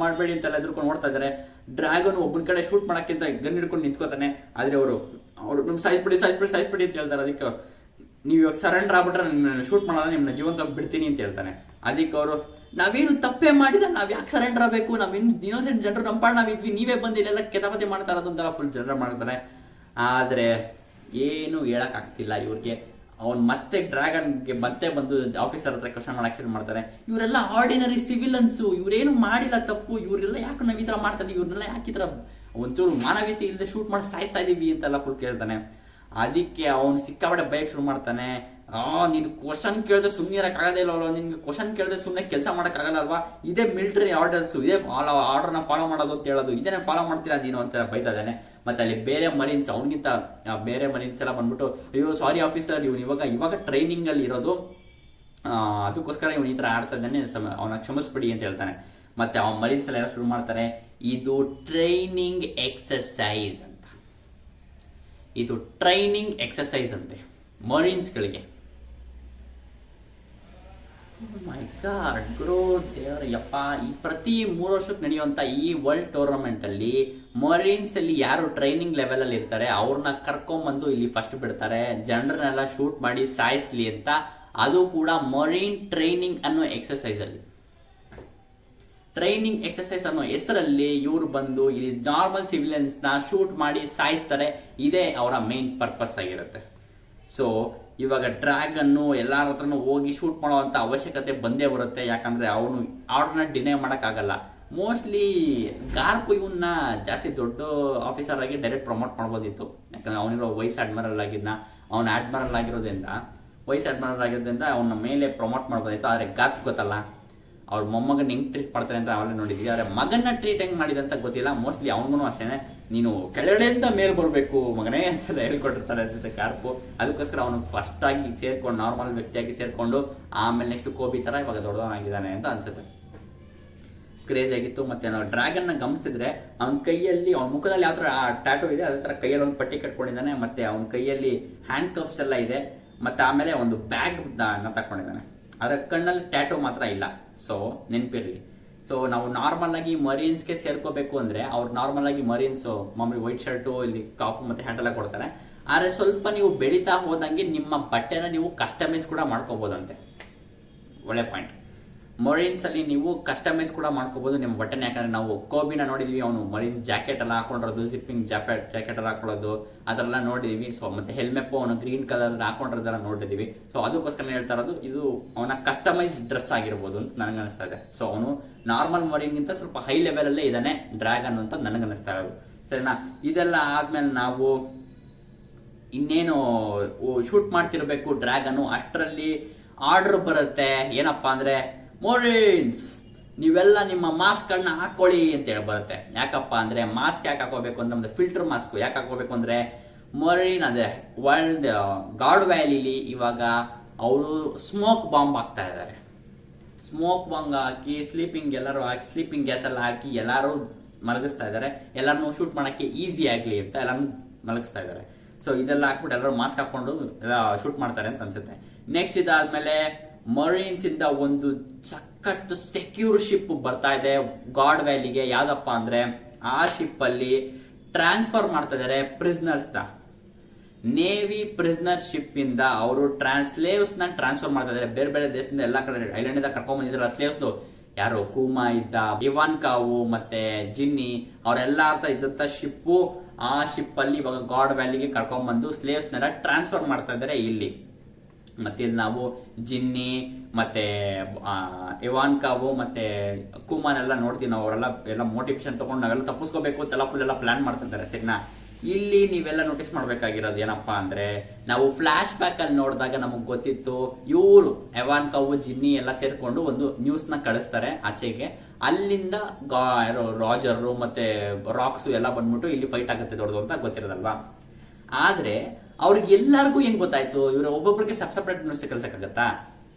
ಮಾಡಬೇಡಿ ಅಂತೆಲ್ಲ ಎದುರ್ಕೊಂಡು ನೋಡ್ತಾ ಇದ್ದಾರೆ. ಡ್ರ್ಯಾಗನ್ ಒಬ್ಬನ ಕಡೆ ಶೂಟ್ ಮಾಡಕ್ಕಿಂತ ಗನ್ ಹಿಡ್ಕೊಂಡು ನಿಂತ್ಕೋತಾನೆ. ಆದ್ರೆ ಅವರು ನಮ್ ಸಾಯಿಸ್ಬಿಡಿ ಅಂತ ಹೇಳ್ತಾರೆ. ಅದಕ್ಕೆ ನೀವು ಇವಾಗ ಸರೆಂಡರ್ ಆಗ್ಬಿಟ್ರೆ ಶೂಟ್ ಮಾಡೋದ ನಿಮ್ನ ಜೀವಂತ ಬಿಡ್ತೀನಿ ಅಂತ ಹೇಳ್ತಾನೆ. ಅದಕ್ಕೆ ಅವರು ನಾವೇನು ತಪ್ಪೇ ಮಾಡಿಲ್ಲ, ನಾವ್ ಯಾಕೆ ಸರೆಂಡರ್ ಆಗಬೇಕು, ನಾವಿನ್ನು ಇನ್ನೋಸೆಂಟ್ ಜನರು ನಂಪಾಡ್ ನಾವಿದ್ವಿ, ನೀವೇ ಬಂದು ಇಲ್ಲೆಲ್ಲ ಕೆತಾಪತಿ ಮಾಡ್ತಾ ಇರೋದು ಅಂತೆಲ್ಲ ಫುಲ್ ಜನರ ಮಾಡ್ತಾನೆ. ಆದ್ರೆ ಏನು ಹೇಳಕ್ ಆಗ್ತಿಲ್ಲ ಇವ್ರಿಗೆ. ಅವ್ನು ಮತ್ತೆ ಡ್ರ್ಯಾಗನ್ಗೆ ಮತ್ತೆ ಬಂದು ಆಫೀಸರ್ ಹತ್ರ ಕ್ವಶನ್ ಮಾಡಕ್ ಶುರು ಮಾಡ್ತಾರೆ. ಇವರೆಲ್ಲ ಆರ್ಡಿನರಿ ಸಿವಿಲನ್ಸು, ಇವ್ರೇನು ಮಾಡಿಲ್ಲ ತಪ್ಪು, ಇವರೆಲ್ಲ ಯಾಕೆ ನಾವ್ ಈ ತರ ಮಾಡ್ತಾ ಇದೀವಿ, ಇವ್ರನ್ನೆಲ್ಲ ಯಾಕೆ ಈ ತರ ಒಂಚೂರು ಮಾನವೀಯತೆ ಇಲ್ಲದೆ ಶೂಟ್ ಮಾಡಿ ಸಾಯಿಸ್ತಾ ಇದೀವಿ ಅಂತೆಲ್ಲ ಫುಲ್ ಕೇಳ್ತಾನೆ. ಅದಕ್ಕೆ ಅವ್ನು ಸಿಕ್ಕಾಪಟ್ಟೆ ಬೈಕ್ ಶುರು ಮಾಡ್ತಾನೆ. ನೀನು ಕ್ವಶನ್ ಕೇಳಿದ್ರೆ ಸುಮ್ಮನೆ ಇರಕ್ಕಾಗದೇ ಇಲ್ಲವಲ್ಲ, ನಿನ್ಗೆ ಕ್ವಶನ್ ಕೇಳಿದ್ರೆ ಸುಮ್ಮನೆ ಕೆಲಸ ಮಾಡಕ್ ಆಗಲ್ಲ ಅಲ್ವಾ, ಇದೇ ಮಿಲಿಟರಿ ಆರ್ಡರ್ಸ್, ಇದೇ ಆರ್ಡರ್ನ ಫಾಲೋ ಮಾಡೋದು ಅಂತ ಹೇಳೋದು, ಇದನ್ನೇ ಫಾಲೋ ಮಾಡ್ತೀರಾ ನೀನು ಅಂತ ಬೈತಾ ಇದ್ದಾನೆ. ಮತ್ತೆ ಅಲ್ಲಿ ಬೇರೆ ಮರೀನ್ಸ್, ಅವನಿಗಿಂತ ಬೇರೆ ಮರೀನ್ಸ್ ಎಲ್ಲ ಬಂದ್ಬಿಟ್ಟು ಅಯ್ಯೋ ಸಾರಿ ಆಫೀಸರ್, ಇವನು ಇವಾಗ ಟ್ರೈನಿಂಗ್ ಅಲ್ಲಿ ಇರೋದು, ಅದಕ್ಕೋಸ್ಕರ ಇವನು ಈ ತರ ಆಡ್ತಾ ಇದ್ದಾನೆ, ಅವನ ಕ್ಷಮಿಸ್ಬಿಡಿ ಅಂತ ಹೇಳ್ತಾನೆ. ಮತ್ತೆ ಅವನ ಮರೀನ್ಸ್ ಎಲ್ಲ ಶುರು ಮಾಡ್ತಾರೆ, ಇದು ಟ್ರೈನಿಂಗ್ ಎಕ್ಸರ್ಸೈಸ್ ಅಂತ, ಇದು ಟ್ರೈನಿಂಗ್ ಎಕ್ಸರ್ಸೈಸ್ ಅಂತೆ ಮರೀನ್ಸ್ಗಳಿಗೆ. ಮೈ ಗಾಡ್ ಬ್ರೋ, ದೇವರ ಯಪ್ಪ, ಈ ಪ್ರತಿ 3 ವರ್ಷಕ್ಕೆ ನಡೆಯುವಂತ ಈ ವರ್ಲ್ಡ್ ಟೂರ್ನಮೆಂಟ್ ಅಲ್ಲಿ ಮರೀನ್ಸ್ ಅಲ್ಲಿ ಯಾರು ಟ್ರೈನಿಂಗ್ ಲೆವೆಲ್ ಅಲ್ಲಿ ಇರ್ತಾರೆ ಅವ್ರನ್ನ ಕರ್ಕೊಂಡ್ಬಂದು ಇಲ್ಲಿ ಫಸ್ಟ್ ಬಿಡ್ತಾರೆ, ಜನರನ್ನೆಲ್ಲ ಶೂಟ್ ಮಾಡಿ ಸಾಯಿಸ್ಲಿ ಅಂತ. ಅದು ಕೂಡ ಮರೀನ್ ಟ್ರೈನಿಂಗ್ ಅನ್ನೋ ಎಕ್ಸರ್ಸೈಸ್ ಅಲ್ಲಿ, ಟ್ರೈನಿಂಗ್ ಎಕ್ಸರ್ಸೈಸ್ ಅನ್ನೋ ಹೆಸರಲ್ಲಿ ಇವ್ರು ಬಂದು ಇಲ್ಲಿ ನಾರ್ಮಲ್ ಸಿವಿಲಿಯನ್ಸ್ ನ ಶೂಟ್ ಮಾಡಿ ಸಾಯಿಸ್ತಾರೆ. ಇದೇ ಅವರ ಮೇನ್ ಪರ್ಪಸ್ ಆಗಿರುತ್ತೆ. ಸೊ ಇವಾಗ ಡ್ರ್ಯಾಗನ್ನು ಎಲ್ಲಾರ ಹತ್ರನೂ ಹೋಗಿ ಶೂಟ್ ಮಾಡುವಂತ ಅವಶ್ಯಕತೆ ಬಂದೇ ಬರುತ್ತೆ. ಯಾಕಂದ್ರೆ ಅವನು ಆರ್ಡರ್ನ ಡಿನೈ ಮಾಡಕ್ ಆಗಲ್ಲ. ಮೋಸ್ಟ್ಲಿ ಗಾರ್ಪ್ ಇವನ್ನ ಜಾಸ್ತಿ ದೊಡ್ಡ ಆಫೀಸರ್ ಆಗಿ ಡೈರೆಕ್ಟ್ ಪ್ರಮೋಟ್ ಮಾಡ್ಬೋದಿತ್ತು. ಯಾಕಂದ್ರೆ ಅವನಿರೋ ವೈಸ್ ಅಡ್ಮಿರಲ್ ಆಗಿದ್ನ, ಅವನ ಅಡ್ಮಿರಲ್ ಆಗಿರೋದ್ರಿಂದ, ವೈಸ್ ಅಡ್ಮಿರಲ್ ಆಗಿರೋದ್ರಿಂದ ಅವನ ಮೇಲೆ ಪ್ರಮೋಟ್ ಮಾಡ್ಬೋದಿತ್ತು. ಆದ್ರೆ ಗಾರ್ಪ್ ಗೊತ್ತಲ್ಲ, ಅವ್ರ ಮೊಮ್ಮಗನ್ ಹೆಂಗ್ ಟ್ರೀಟ್ ಮಾಡ್ತಾರೆ ಅಂತ ಅವಾಗಲೇ ನೋಡಿದ್ವಿ. ಆದ್ರೆ ಮಗನ್ನ ಟ್ರೀಟ್ ಹೆಂಗ್ ಮಾಡಿದೆ ಅಂತ ಗೊತ್ತಿಲ್ಲ. ಮೋಸ್ಟ್ಲಿ ಅವನಿಗೂ ಅಷ್ಟೇನೆ, ನೀನು ಕೆಳಗಡೆಯಿಂದ ಮೇಲ್ ಬರ್ಬೇಕು ಮಗನೇ ಅಂತ ಹೇಳ್ಕೊಟ್ಟಿರ್ತಾರೆ ಅನ್ಸುತ್ತೆ ಕಾರ್ಪು. ಅದಕ್ಕೋಸ್ಕರ ಅವನು ಫಸ್ಟ್ ಆಗಿ ಸೇರ್ಕೊಂಡು ನಾರ್ಮಲ್ ವ್ಯಕ್ತಿಯಾಗಿ ಸೇರ್ಕೊಂಡು ಆಮೇಲೆ ನೆಕ್ಸ್ಟ್ ಕೋಬಿ ತರ ಇವಾಗ ದೊಡ್ಡವನಾಗಿದ್ದಾನೆ ಅಂತ ಅನ್ಸುತ್ತೆ. ಕ್ರೇಜ್ ಆಗಿತ್ತು. ಮತ್ತೆ ನಾವು ಡ್ರ್ಯಾಗನ್ ನ ಗಮನಿಸಿದ್ರೆ ಅವನ ಕೈಯಲ್ಲಿ, ಅವನ ಮುಖದಲ್ಲಿ ಯಾವ ತರ ಟ್ಯಾಟೂ ಇದೆ ಅದೇ ತರ ಕೈಯಲ್ಲಿ ಒಂದು ಪಟ್ಟಿ ಕಟ್ಕೊಂಡಿದ್ದಾನೆ. ಮತ್ತೆ ಅವನ ಕೈಯಲ್ಲಿ ಹ್ಯಾಂಡ್ ಕಫ್ಸ್ ಎಲ್ಲ ಇದೆ. ಮತ್ತೆ ಆಮೇಲೆ ಒಂದು ಬ್ಯಾಗ್ ತಕೊಂಡಿದ್ದಾನೆ. ಆದ್ರೆ ಕಣ್ಣಲ್ಲಿ ಟ್ಯಾಟೂ ಮಾತ್ರ ಇಲ್ಲ. ಸೊ ನೆನಪಿರ್ಲಿ. ಸೊ ನಾವು ನಾರ್ಮಲ್ ಆಗಿ ಮರೀನ್ಸ್ಗೆ ಸೇರ್ಕೋಬೇಕು ಅಂದ್ರೆ ಅವ್ರು ನಾರ್ಮಲ್ ಆಗಿ ಮರೀನ್ಸ್ ಮಾಮೂಲಿ ವೈಟ್ ಶರ್ಟು, ಇಲ್ಲಿ ಕಾಫ್ ಮತ್ತೆ ಹ್ಯಾಂಡ್ ಎಲ್ಲ ಕೊಡ್ತಾರೆ. ಆದ್ರೆ ಸ್ವಲ್ಪ ನೀವು ಬೆಳೀತಾ ಹೋದಂಗೆ ನಿಮ್ಮ ಬಟ್ಟೆನ ನೀವು ಕಸ್ಟಮೈಸ್ ಕೂಡ ಮಾಡ್ಕೋಬಹುದಂತೆ. ಒಳ್ಳೆ ಪಾಯಿಂಟ್. ಮರೀನ್ಸ್ ಅಲ್ಲಿ ನೀವು ಕಸ್ಟಮೈಸ್ ಕೂಡ ಮಾಡ್ಕೋಬಹುದು ನಿಮ್ಮ ಬಟ್ಟೆನ. ಯಾಕಂದ್ರೆ ನಾವು ಕೋಬಿನ ನೋಡಿದ್ವಿ, ಅವನು ಮರೀನ್ ಜಾಕೆಟ್ ಎಲ್ಲ ಹಾಕೊಂಡಿರೋದು, ಜಿಪ್ಪಿಂಗ್ ಜಾಕೆಟ್ ಎಲ್ಲ ಹಾಕೊಳ್ಳೋದು ಅದೆಲ್ಲ ನೋಡಿದೀವಿ. ಸೊ ಮತ್ತೆ ಹೆಲ್ಮೆಟ್ ಅವನು ಗ್ರೀನ್ ಕಲರ್ ಹಾಕೊಂಡಿರೋದೆಲ್ಲ ನೋಡಿದೀವಿ. ಸೊ ಅದಕ್ಕೋಸ್ಕರ ಹೇಳ್ತಾ ಇರೋದು, ಇದು ಅವನ ಕಸ್ಟಮೈಸ್ ಡ್ರೆಸ್ ಆಗಿರ್ಬೋದು ಅಂತ ನನಗನ್ನಿಸ್ತಾ ಇದೆ. ಸೊ ಅವನು ನಾರ್ಮಲ್ ಮರೀನ್ಗಿಂತ ಸ್ವಲ್ಪ ಹೈ ಲೆವೆಲ್ ಅಲ್ಲೇ ಇದಾನೆ ಡ್ರ್ಯಾಗನ್ ಅಂತ ನನಗನ್ನಿಸ್ತಾ ಇರೋದು. ಸರಿನಾ? ಇದೆಲ್ಲ ಆದ್ಮೇಲೆ ನಾವು ಇನ್ನೇನು ಶೂಟ್ ಮಾಡ್ತಿರ್ಬೇಕು ಡ್ರ್ಯಾಗನ್, ಅಷ್ಟರಲ್ಲಿ ಆರ್ಡರ್ ಬರುತ್ತೆ. ಏನಪ್ಪಾ ಅಂದ್ರೆ, ಮರೀನ್ಸ್ ನೀವೆಲ್ಲ ನಿಮ್ಮ ಮಾಸ್ಕ್ ಅನ್ನ ಹಾಕೊಳ್ಳಿ ಅಂತ ಹೇಳಿ ಬರುತ್ತೆ. ಯಾಕಪ್ಪ ಅಂದ್ರೆ, ಮಾಸ್ಕ್ ಯಾಕೆ ಹಾಕೋಬೇಕು ಅಂದ್ರೆ, ನಮ್ದು ಫಿಲ್ಟರ್ ಮಾಸ್ಕ್ ಯಾಕೆ ಹಾಕೋಬೇಕು ಅಂದ್ರೆ, ಮರೀನ್ ಅದೇ ವರ್ಲ್ಡ್ ಗಾಡ್ ವ್ಯಾಲಿಲಿ ಇವಾಗ ಅವರು ಸ್ಮೋಕ್ ಬಾಂಬ್ ಹಾಕ್ತಾ ಇದ್ದಾರೆ. ಸ್ಮೋಕ್ ಬಾಂಬ್ ಹಾಕಿ ಸ್ಲೀಪಿಂಗ್ ಗ್ಯಾಸ್ ಎಲ್ಲ ಹಾಕಿ ಎಲ್ಲಾರು ಮಲಗಿಸ್ತಾ ಇದ್ದಾರೆ. ಎಲ್ಲಾರನ್ನೂ ಶೂಟ್ ಮಾಡಕ್ಕೆ ಈಸಿ ಆಗ್ಲಿ ಅಂತ ಎಲ್ಲಾರು ಮಲಗಿಸ್ತಾ ಇದ್ದಾರೆ. ಸೊ ಇದೆಲ್ಲ ಹಾಕ್ಬಿಟ್ಟು ಎಲ್ಲರೂ ಮಾಸ್ಕ್ ಹಾಕೊಂಡು ಎಲ್ಲ ಶೂಟ್ ಮಾಡ್ತಾರೆ ಅಂತ ಅನ್ಸುತ್ತೆ. ನೆಕ್ಸ್ಟ್ ಇದಾದ್ಮೇಲೆ ಮರೀನ್ಸ್ ಇಂದ ಒಂದು ಸಖತ್ ಸೆಕ್ಯೂರ್ ಶಿಪ್ ಬರ್ತಾ ಇದೆ ಗಾಡ್ ವ್ಯಾಲಿಗೆ. ಯಾವ್ದಪ್ಪ ಅಂದ್ರೆ, ಆ ಶಿಪ್ ಅಲ್ಲಿ ಟ್ರಾನ್ಸ್ಫರ್ ಮಾಡ್ತಾ ಇದಾರೆ ಪ್ರಿಸ್ನರ್ಸ್ ನ. ನೇವಿ ಪ್ರಿಸ್ನರ್ ಶಿಪ್ ಇಂದ ಅವರು ಸ್ಲೇವ್ಸ್ ನ ಟ್ರಾನ್ಸ್ಫರ್ ಮಾಡ್ತಾ ಇದಾರೆ. ಬೇರೆ ಬೇರೆ ದೇಶದಿಂದ ಎಲ್ಲಾ ಕಡೆ ಐಲ್ಯಾಂಡ್ ಇಂದ ಕರ್ಕೊಂಡ್ ಬಂದಿದ್ದಾರೆ ಸ್ಲೇವ್ಸ್. ಯಾರು ಕೂಮಾ ಇದ್ದ, ಇವಾನ್ಕಾವು ಮತ್ತೆ ಜಿನ್ನಿ ಅವರೆಲ್ಲ ಇದ್ದಂತ ಶಿಪ್ಪು, ಆ ಶಿಪ್ ಅಲ್ಲಿ ಇವಾಗ ಗಾಡ್ ವ್ಯಾಲಿಗೆ ಕರ್ಕೊಂಡ್ಬಂದು ಸ್ಲೇವ್ಸ್ ನೆಲ್ಲ ಟ್ರಾನ್ಸ್ಫರ್ ಮಾಡ್ತಾ ಇದಾರೆ ಇಲ್ಲಿ. ಮತ್ತೆ ಇಲ್ಲಿ ನಾವು ಜಿನ್ನಿ ಮತ್ತೆ ಇವಾನ್ಕಾವು ಮತ್ತೆ ಕೂಮಾನೆಲ್ಲ ನೋಡ್ತೀವಿ ನಾವು. ಅವರೆಲ್ಲ ಎಲ್ಲ ಮೋಟಿವೇಶನ್ ತಗೊಂಡು ನಾವೆಲ್ಲ ತಪ್ಪಿಸ್ಕೋಬೇಕು ಅಂತೆಲ್ಲ ಫುಲ್ ಎಲ್ಲ ಪ್ಲಾನ್ ಮಾಡ್ತಿದ್ದಾರೆ ಸರಿನಾ. ಇಲ್ಲಿ ನೀವೆಲ್ಲ ನೋಟಿಸ್ ಮಾಡ್ಬೇಕಾಗಿರೋದು ಏನಪ್ಪಾ ಅಂದ್ರೆ, ನಾವು ಫ್ಲಾಶ್ ಬ್ಯಾಕ್ ಅಲ್ಲಿ ನೋಡಿದಾಗ ನಮಗ್ ಗೊತ್ತಿತ್ತು ಇವರು ಇವಾನ್ಕಾವು ಜಿನ್ನಿ ಎಲ್ಲ ಸೇರ್ಕೊಂಡು ಒಂದು ನ್ಯೂಸ್ ನ ಕಳಿಸ್ತಾರೆ ಆಚೆಗೆ. ಅಲ್ಲಿಂದ ರಾಜರ್ ಮತ್ತೆ ರಾಕ್ಸ್ ಎಲ್ಲ ಬಂದ್ಬಿಟ್ಟು ಇಲ್ಲಿ ಫೈಟ್ ಆಗುತ್ತೆ ದೊಡ್ಡದು ಅಂತ ಗೊತ್ತಿರೋದಲ್ವಾ. ಆದ್ರೆ ಅವ್ರಿಗೆ ಎಲ್ಲರಿಗೂ ಏನ್ ಗೊತ್ತಾಯ್ತು, ಇವ್ರ ಒಬ್ಬೊಬ್ರಿಗೆ ಸಪ್ರೇಟ್ ನ್ಯೂಸ್ ಕಳ್ಸಕ್ಕಾಗತ್ತಾ?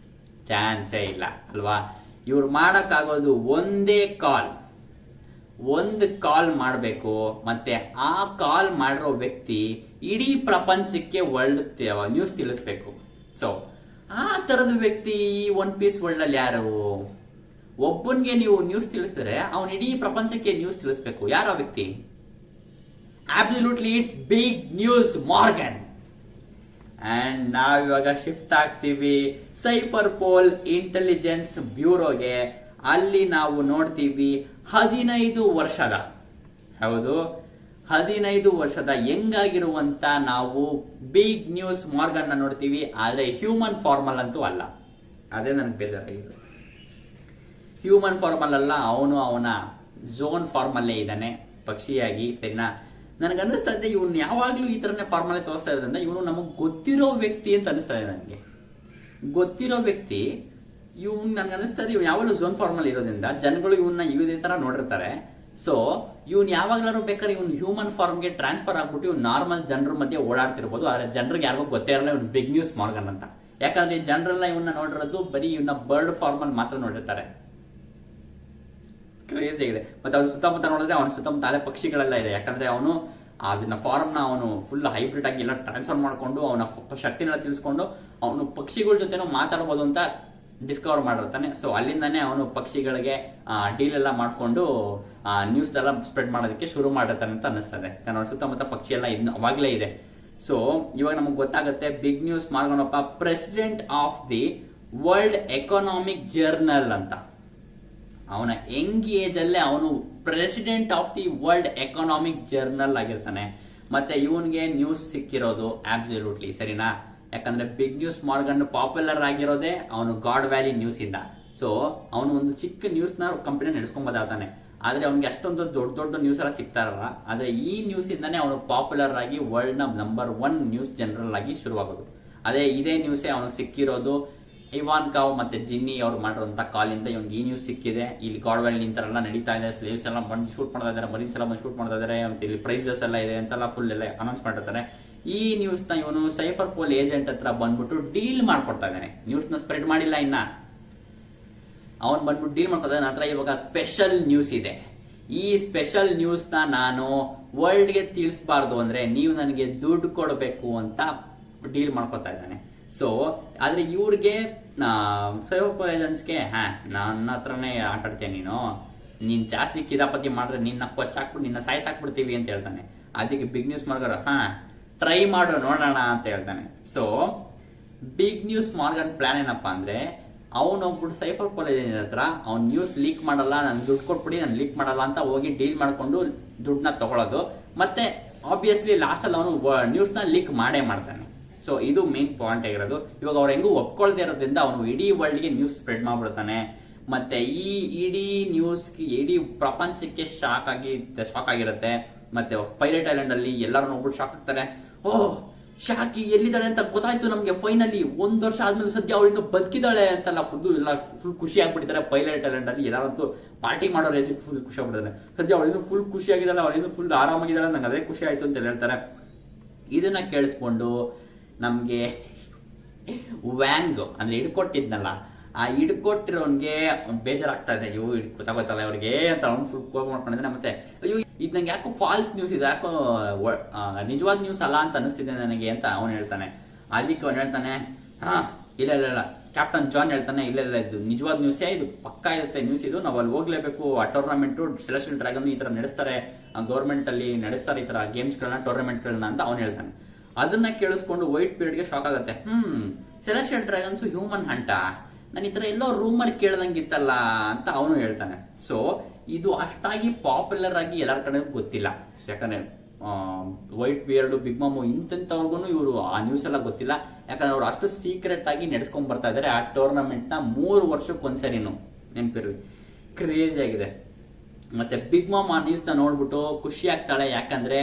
ಚಾನ್ಸೇ ಇಲ್ಲ ಅಲ್ವಾ. ಇವ್ರು ಮಾಡಕ್ಕಾಗೋದು ಒಂದೇ ಕಾಲ್, ಒಂದು ಕಾಲ್ ಮಾಡಬೇಕು. ಮತ್ತೆ ಆ ಕಾಲ್ ಮಾಡಿರೋ ವ್ಯಕ್ತಿ ಇಡೀ ಪ್ರಪಂಚಕ್ಕೆ ವರ್ಲ್ಡ್ ನ್ಯೂಸ್ ತಿಳಿಸ್ಬೇಕು. ಸೊ ಆ ತರದ ವ್ಯಕ್ತಿ ಒನ್ ಪೀಸ್ ವರ್ಲ್ಡ್ ಅಲ್ಲಿ ಯಾರು? ಒಬ್ಬನ್ಗೆ ನೀವು ನ್ಯೂಸ್ ತಿಳಿಸಿದ್ರೆ ಅವನ್ ಇಡೀ ಪ್ರಪಂಚಕ್ಕೆ ನ್ಯೂಸ್ ತಿಳಿಸ್ಬೇಕು. ಯಾರ ವ್ಯಕ್ತಿ? Absolutely it's big news Morgan. And ನಾವಿವಾಗ ಶಿಫ್ಟ್ ಆಗ್ತೀವಿ ಸೈಫರ್ ಪೋಲ್ ಇಂಟೆಲಿಜೆನ್ಸ್ ಬ್ಯೂರೋಗೆ. ಅಲ್ಲಿ ನಾವು ನೋಡ್ತೀವಿ 15 ವರ್ಷದ, ಹೌದು 15 ವರ್ಷದ ಹೆಂಗಾಗಿರುವಂತ ನಾವು ಬಿಗ್ ನ್ಯೂಸ್ ಮಾರ್ಗನ್ ನೋಡ್ತೀವಿ. ಆದ್ರೆ ಹ್ಯೂಮನ್ ಫಾರ್ಮಲ್ ಅಂತೂ ಅಲ್ಲ. ಅದೇ ನನಗೆ ಬೇಜಾರಾಗಿದೆ. ಹ್ಯೂಮನ್ ಫಾರ್ಮಲ್ ಅಲ್ಲ, ಅವನು ಅವನ ಝೋನ್ ಫಾರ್ಮಲ್ಲೇ ಇದ್ದಾನೆ ಪಕ್ಷಿಯಾಗಿ ಸರಿನಾ. ನನಗೆ ಅನ್ನಿಸ್ತಾ ಇದೆ ಇವನು ಯಾವಾಗ್ಲೂ ಈ ತರನೇ ಫಾರ್ಮಲ್ಲೇ ತೋರಿಸ್ತಾ ಇರೋದ್ರಿಂದ ಇವನು ನಮಗ್ ಗೊತ್ತಿರೋ ವ್ಯಕ್ತಿ ಅಂತ ಅನಿಸ್ತಾ ಇದೆ ನನಗೆ. ಗೊತ್ತಿರೋ ವ್ಯಕ್ತಿ ಇವ್ನು ನನ್ಗೆ ಅನಿಸ್ತಾ ಇದೆ. ಇವ್ನು ಯಾವಾಗಲೂ ಝೋನ್ ಫಾರ್ಮಲ್ ಇರೋದ್ರಿಂದ ಜನಗಳು ಇವನ್ನ ಇದೇ ತರ ನೋಡಿರ್ತಾರೆ. ಸೊ ಇವ್ನು ಯಾವಾಗ್ಲಾರು ಬೇಕಾದ್ರೆ ಇವ್ನು ಹ್ಯೂಮನ್ ಫಾರ್ಮ್ಗೆ ಟ್ರಾನ್ಸ್ಫರ್ ಆಗ್ಬಿಟ್ಟು ಇವ್ನು ನಾರ್ಮಲ್ ಜನರ ಮಧ್ಯೆ ಓಡಾಡ್ತಿರ್ಬೋದು. ಆದ್ರೆ ಜನರಿಗೆ ಯಾರಿಗೂ ಗೊತ್ತೇ ಇರಲ್ಲ ಇವ್ನು ಬಿಗ್ ನ್ಯೂಸ್ ಮಾರ್ಗನ್ ಅಂತ. ಯಾಕಂದ್ರೆ ಜನರೆಲ್ಲ ಇವನ್ನ ನೋಡಿರೋದು ಬರೀ ಇವನ್ನ ಬರ್ಡ್ ಫಾರ್ಮ್ ಅಲ್ಲಿ ಮಾತ್ರ ನೋಡಿರ್ತಾರೆ. ಕ್ರೇಜಿ ಆಗಿದೆ. ಮತ್ತೆ ಅವ್ನ ಸುತ್ತಮುತ್ತ ನೋಡಿದ್ರೆ ಅವನ ಸುತ್ತಮುತ್ತ ಅದೇ ಪಕ್ಷಿಗಳೆಲ್ಲ ಇದೆ. ಯಾಕಂದ್ರೆ ಅವನು ಅದನ್ನ ಫಾರ್ಮ್ ನ ಅವನು ಫುಲ್ ಹೈಬ್ರಿಡ್ ಆಗಿ ಎಲ್ಲ ಟ್ರಾನ್ಸ್ಫರ್ ಮಾಡ್ಕೊಂಡು ಅವನ ಶಕ್ತಿನೆಲ್ಲ ತಿಳಿಸ್ಕೊಂಡು ಅವನು ಪಕ್ಷಿಗಳ ಜೊತೆನೂ ಮಾತಾಡಬಹುದು ಅಂತ ಡಿಸ್ಕವರ್ ಮಾಡಿರ್ತಾನೆ. ಸೊ ಅಲ್ಲಿಂದಾನೇ ಅವನು ಪಕ್ಷಿಗಳಿಗೆ ಡೀಲ್ ಎಲ್ಲ ಮಾಡ್ಕೊಂಡು ನ್ಯೂಸ್ ಎಲ್ಲ ಸ್ಪ್ರೆಡ್ ಮಾಡೋದಕ್ಕೆ ಶುರು ಮಾಡಿರ್ತಾನೆ ಅಂತ ಅನಿಸ್ತದೆ. ಅವನ ಸುತ್ತಮುತ್ತ ಪಕ್ಷಿ ಎಲ್ಲ ಅವಾಗ್ಲೇ ಇದೆ. ಸೊ ಇವಾಗ ನಮಗೆ ಗೊತ್ತಾಗುತ್ತೆ ಬಿಗ್ ನ್ಯೂಸ್ ಮಾರ್ಗನಪ್ಪ president of the world economic journal ಅಂತ. ಅವನ ಯಂಗ್ ಏಜ್ ಅಲ್ಲೇ ಅವನು president of the world economic journal ಆಗಿರ್ತಾನೆ. ಮತ್ತೆ ಇವನ್ಗೆ ನ್ಯೂಸ್ ಸಿಕ್ಕಿರೋದು ಅಬ್ಸಲ್ಯೂಟ್ಲಿ ಸರಿನಾ. ಯಾಕಂದ್ರೆ ಬಿಗ್ ನ್ಯೂಸ್ ಮಾರ್ಗನ್ ಪಾಪ್ಯುಲರ್ ಆಗಿರೋದೇ ಅವನು ಗಾಡ್ ವ್ಯಾಲಿ ನ್ಯೂಸ್ ಇಂದ. ಸೊ ಅವನು ಒಂದು ಚಿಕ್ಕ ನ್ಯೂಸ್ ನ ಕಂಪನಿ ನಡೆಸ್ಕೊಂಬದಾತಾನೆ. ಆದ್ರೆ ಅವ್ನಿಗೆ ಅಷ್ಟೊಂದು ದೊಡ್ಡ ದೊಡ್ಡ ನ್ಯೂಸ್ ಎಲ್ಲ ಸಿಗ್ತಾರಲ್ಲ. ಆದ್ರೆ ಈ ನ್ಯೂಸ್ ಇಂದಾನೆ ಅವನು ಪಾಪ್ಯುಲರ್ ಆಗಿ ವರ್ಲ್ಡ್ ನ ನಂಬರ್ 1 ನ್ಯೂಸ್ ಜನರಲ್ ಆಗಿ ಶುರುವಾಗೋದು. ಅದೇ ಇದೇ ನ್ಯೂಸೇ ಅವನಿಗೆ ಸಿಕ್ಕಿರೋದು ಇವಾನ್ಕಾವ್ ಮತ್ತೆ ಜಿನ್ನಿ ಅವ್ರು ಮಾಡಿರುವಂತ ಕಾಲಿಂದ ಇವ್ನಿಗೆ ಈ ನ್ಯೂಸ್ ಸಿಕ್ಕಿದೆ. ಇಲ್ಲಿ ಗಾಡ್ ವ್ಯಾಲಿ ನಿಂತರೆಲ್ಲ ನಡೀತಾ ಇದೆ, ಸ್ಲೇವ್ಸ್ ಎಲ್ಲ ಬಂದು ಶೂಟ್ ಮಾಡ್ತಾ ಇದಾರೆ, ಮರೀನ್ಸ್ ಎಲ್ಲ ಬಂದು ಶೂಟ್ ಮಾಡ್ತಾ ಇದಾರೆ, ಮತ್ತೆ ಇಲ್ಲಿ ಪ್ರೈಸಸ್ ಎಲ್ಲ ಇದೆ ಅಂತೆಲ್ಲ ಫುಲ್ ಎಲ್ಲ ಅನೌನ್ಸ್ ಮಾಡಿರ್ತಾರೆ. ಈ ನ್ಯೂಸ್ ನ ಇವನು ಸೈಫರ್ ಪೋಲ್ ಏಜೆಂಟ್ ಹತ್ರ ಬಂದ್ಬಿಟ್ಟು ಡೀಲ್ ಮಾಡ್ಕೊಡ್ತಾ ಇದ್ದಾನೆ. ನ್ಯೂಸ್ ನ ಸ್ಪ್ರೆಡ್ ಮಾಡಿಲ್ಲ ಇನ್ನ, ಅವನ್ ಬಂದ್ಬಿಟ್ಟು ಡೀಲ್ ಮಾಡ್ಕೊತಾ ಇದ್ದಾನೆ. ಹತ್ರ ಇವಾಗ ಸ್ಪೆಷಲ್ ನ್ಯೂಸ್ ಇದೆ. ಈ ಸ್ಪೆಷಲ್ ನ್ಯೂಸ್ ನ ನಾನು ವರ್ಲ್ಡ್ ಗೆ ತಿಳಿಸಬಾರ್ದು ಅಂದ್ರೆ ನೀವು ನನಗೆ ದುಡ್ಡು ಕೊಡಬೇಕು ಅಂತ ಡೀಲ್ ಮಾಡ್ಕೊತಾ ಇದ್ದಾನೆ. ಸೊ ಆದ್ರೆ ಇವ್ರಿಗೆ ಸೈಫರ್ ಪೋಲ್ ಏಜೆಂಟ್ಸ್ಗೆ ನನ್ನ ಹತ್ರನೇ ಆಟಾಡ್ತೇನೆ, ನೀನ್ ಜಾಸ್ತಿ ಕಿದಾಪತಿ ಮಾಡ್ರೆ ನಿನ್ನ ಕೊಚ್ಚಾಕ್ಬಿಟ್ಟು ನಿನ್ನ ಸಾಯಿಸಾಕ್ಬಿಡ್ತೀವಿ ಅಂತ ಹೇಳ್ತಾನೆ. ಅದಕ್ಕೆ ಬಿಗ್ ನ್ಯೂಸ್ ಮಾರ್ಗರ್ ಟ್ರೈ ಮಾಡು ನೋಡೋಣ ಅಂತ ಹೇಳ್ತಾನೆ. So big news Morgan plan ಏನಪ್ಪಾ ಅಂದ್ರೆ, ಅವನು ಹೋಗ್ಬಿಟ್ಟು ಸೈಫರ್ ಪೋಲ್ ಏಜೆಂಟ್ ಹತ್ರ ಅವ್ನು ನ್ಯೂಸ್ ಲೀಕ್ ಮಾಡಲ್ಲ, ನನ್ ದುಡ್ಡು ಕೊಟ್ಬಿಡಿ, ನಾನು ಲೀಕ್ ಮಾಡಲ್ಲ ಅಂತ ಹೋಗಿ ಡೀಲ್ ಮಾಡ್ಕೊಂಡು ದುಡ್ಡನ್ನ ತಗೊಳ್ಳೋದು. ಮತ್ತೆ ಆಬ್ವಿಯಸ್ಲಿ ಲಾಸ್ಟ್ ಅಲ್ಲಿ ಅವನು ನ್ಯೂಸ್ ನ ಲೀಕ್ ಮಾಡೇ ಮಾಡ್ತಾನೆ. ಸೊ ಇದು ಮೇನ್ ಪಾಯಿಂಟ್ ಆಗಿರೋದು. ಇವಾಗ ಅವ್ರು ಹೆಂಗೂ ಒಪ್ಕೊಳ್ದೇ ಇರೋದ್ರಿಂದ ಅವನು ಇಡೀ ವರ್ಲ್ಡ್ ಗೆ ನ್ಯೂಸ್ ಸ್ಪ್ರೆಡ್ ಮಾಡ್ಬಿಡ್ತಾನೆ. ಮತ್ತೆ ಈ ಇಡೀ ನ್ಯೂಸ್ ಇಡೀ ಪ್ರಪಂಚಕ್ಕೆ ಶಾಕ್ ಆಗಿರುತ್ತೆ. ಮತ್ತೆ ಪೈರೇಟ್ ಐಲ್ಯಾಂಡ್ ಅಲ್ಲಿ ಎಲ್ಲರೂ ನೋಡ್ಬಿಟ್ಟು ಶಾಕ್ ಆಗ್ತಾರೆ. ಓಹ್ ಶಾಕಿ ಎಲ್ಲಿದ್ದಾಳೆ ಅಂತ ಗೊತ್ತಾಯ್ತು ನಮ್ಗೆ ಫೈನಲಿ. 1 ವರ್ಷ ಆದ್ಮೇಲೆ ಸದ್ಯ ಅವಳಿಂದ ಬದುಕಿದಾಳೆ ಅಂತೆಲ್ಲ ಫುಲ್ ಖುಷಿ ಆಗ್ಬಿಟ್ಟಿದ್ದಾರೆ ಪೈರೇಟ್ ಐಲ್ಯಾಂಡ್ ಅಲ್ಲಿ. ಎಲ್ಲರಂತೂ ಪಾರ್ಟಿ ಮಾಡೋ ರೇಜಿಗೆ ಫುಲ್ ಖುಷಿ ಆಗ್ಬಿಟ್ಟಿದ್ದಾರೆ. ಸದ್ಯ ಅವಳಿಂದ ಫುಲ್ ಖುಷಿ ಆಗಿದ್ದಾಳೆ, ಅವಳಿಂದ ಫುಲ್ ಆರಾಮಾಗಿದ್ದಾಳೆ, ನಂಗೆ ಅದೇ ಖುಷಿ ಆಯ್ತು ಅಂತ ಹೇಳ್ತಾರೆ. ಇದನ್ನ ಕೇಳಿಸ್ಕೊಂಡು ನಮ್ಗೆ ವ್ಯಾಂಗ್ ಅಂದ್ರೆ ಹಿಡ್ಕೊಟ್ಟಿದ್ನಲ್ಲ, ಆ ಹಿಡ್ಕೊಟ್ಟಿರೋನ್ಗೆ ಬೇಜಾರಾಗ್ತಾ ಇದೆ. ಅಯ್ಯೋ ಗೊತ್ತಾಗೋತ್ತಲ್ಲ ಅವ್ರಿಗೆ ಅಂತ ಅವ್ನು ಫುಲ್ ಕೋಪ ಮಾಡ್ಕೊಂಡಿದ್ದಾನೆ. ಮತ್ತೆ ಅಯ್ಯೋ ಇದು ನಂಗೆ ಯಾಕೋ ಫಾಲ್ಸ್ ನ್ಯೂಸ್ ಇದೆ, ಯಾಕೋ ನಿಜವಾದ ನ್ಯೂಸ್ ಅಲ್ಲ ಅಂತ ಅನಿಸ್ತಿದೆ ನನಗೆ ಅಂತ ಅವನು ಹೇಳ್ತಾನೆ. ಅದಕ್ಕೆ ಅವನು ಹೇಳ್ತಾನೆ ಇಲ್ಲ ಕ್ಯಾಪ್ಟನ್ ಜಾನ್ ಹೇಳ್ತಾನೆ, ಇಲ್ಲ ಇದು ನಿಜವಾದ ನ್ಯೂಸೇ, ಇದು ಪಕ್ಕಾ ಇರುತ್ತೆ ನ್ಯೂಸ್, ಇದು ನಾವು ಅಲ್ಲಿ ಹೋಗ್ಲೇಬೇಕು. ಆ ಟೂರ್ನಮೆಂಟ್ ಸೆಲೆಸ್ಟಿಯಲ್ ಡ್ರ್ಯಾಗನ್ ಈ ತರ ನಡೆಸ್ತಾರೆ, ಗವರ್ಮೆಂಟ್ ಅಲ್ಲಿ ನಡೆಸ್ತಾರೆ ಈ ತರ ಗೇಮ್ಸ್ ಗಳನ್ನ, ಟೂರ್ನಮೆಂಟ್ ಗಳನ್ನ ಅಂತ ಅವನು ಹೇಳ್ತಾನೆ. ಅದನ್ನ ಕೇಳಿಸ್ಕೊಂಡು ವೈಟ್ ಪೀರಿಯಡ್ ಗೆ ಶಾಕ್ ಆಗುತ್ತೆ. ಸೆಲೆಸ್ಟಿಯಲ್ ಡ್ರ್ಯಾಗನ್ಸ್ ಹ್ಯೂಮನ್ ಹಂಟ, ನಾನು ಈ ತರ ಎಲ್ಲೋ ರೂಮರ್ ಕೇಳ್ದಂಗಿತ್ತಲ್ಲ ಅಂತ ಅವನು ಹೇಳ್ತಾನೆ. ಸೊ ಇದು ಅಷ್ಟಾಗಿ ಪಾಪ್ಯುಲರ್ ಆಗಿ ಎಲ್ಲರ ಕಡೆ ಗೊತ್ತಿಲ್ಲ. ಯಾಕಂದ್ರೆ ವೈಟ್ ಬಿಯರ್ಡು, ಬಿಗ್ ಮಾಮು ಇಂಥವ್ರಿಗೂ ಇವರು ಆ ನ್ಯೂಸ್ ಎಲ್ಲ ಗೊತ್ತಿಲ್ಲ. ಯಾಕಂದ್ರೆ ಅವ್ರು ಅಷ್ಟು ಸೀಕ್ರೆಟ್ ಆಗಿ ನಡೆಸ್ಕೊಂಡ್ ಬರ್ತಾ ಇದಾರೆ ಆ ಟೂರ್ನಮೆಂಟ್ ನ 3 ವರ್ಷಕ್ಕೊಂದ್ಸರಿನು. ನೆನಪಿರ್ಲಿ, ಕ್ರೇಜಿ ಆಗಿದೆ. ಮತ್ತೆ ಬಿಗ್ ಮಾಮ್ ಆ ನ್ಯೂಸ್ ನ ನೋಡ್ಬಿಟ್ಟು ಖುಷಿ ಆಗ್ತಾಳೆ. ಯಾಕಂದ್ರೆ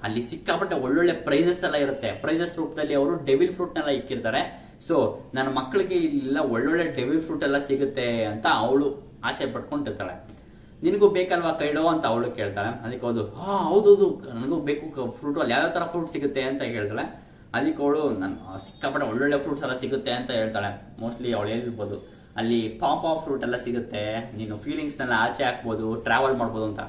ಅಲ್ಲಿ ಸಿಕ್ಕಾಪಟ್ಟೆ ಒಳ್ಳೊಳ್ಳೆ ಪ್ರೈಸಸ್ ಎಲ್ಲ ಇರುತ್ತೆ. ಪ್ರೈಸಸ್ ರೂಪದಲ್ಲಿ ಅವರು ಡೆವಿಲ್ ಫ್ರೂಟ್ ನೆಲ್ಲ ಇಕ್ಕಿರ್ತಾರೆ. ಸೊ ನನ್ನ ಮಕ್ಕಳಿಗೆ ಇಲ್ಲ ಒಳ್ಳೊಳ್ಳೆ ಡೆವಿಲ್ ಫ್ರೂಟ್ ಎಲ್ಲ ಸಿಗುತ್ತೆ ಅಂತ ಅವಳು ಆಸೆ ಪಡ್ಕೊಂಡಿರ್ತಾಳೆ. ನಿನಗೂ ಬೇಕಲ್ವಾ ಕೈಡೋ ಅಂತ ಅವಳು ಕೇಳ್ತಾಳೆ. ಅದಕ್ಕೆ ಹೌದು ನನಗೂ ಬೇಕು ಫ್ರೂಟ್, ಅಲ್ಲಿ ಯಾವ ತರ ಫ್ರೂಟ್ ಸಿಗುತ್ತೆ ಅಂತ ಹೇಳ್ತಾಳೆ. ಅದಕ್ಕೆ ಅವಳು ಸಿಕ್ಕಾಪಟ್ಟೆ ಒಳ್ಳೊಳ್ಳೆ ಫ್ರೂಟ್ಸ್ ಎಲ್ಲ ಸಿಗುತ್ತೆ ಅಂತ ಹೇಳ್ತಾಳೆ. ಮೋಸ್ಟ್ಲಿ ಅವಳು ಹೇಳಿರ್ಬೋದು ಅಲ್ಲಿ ಪಾಪ್ ಫ್ರೂಟ್ ಎಲ್ಲ ಸಿಗುತ್ತೆ, ನೀನು ಫೀಲಿಂಗ್ಸ್ ನೆಲ್ಲ ಆಚೆ ಹಾಕ್ಬೋದು, ಟ್ರಾವೆಲ್ ಮಾಡ್ಬೋದು ಅಂತ.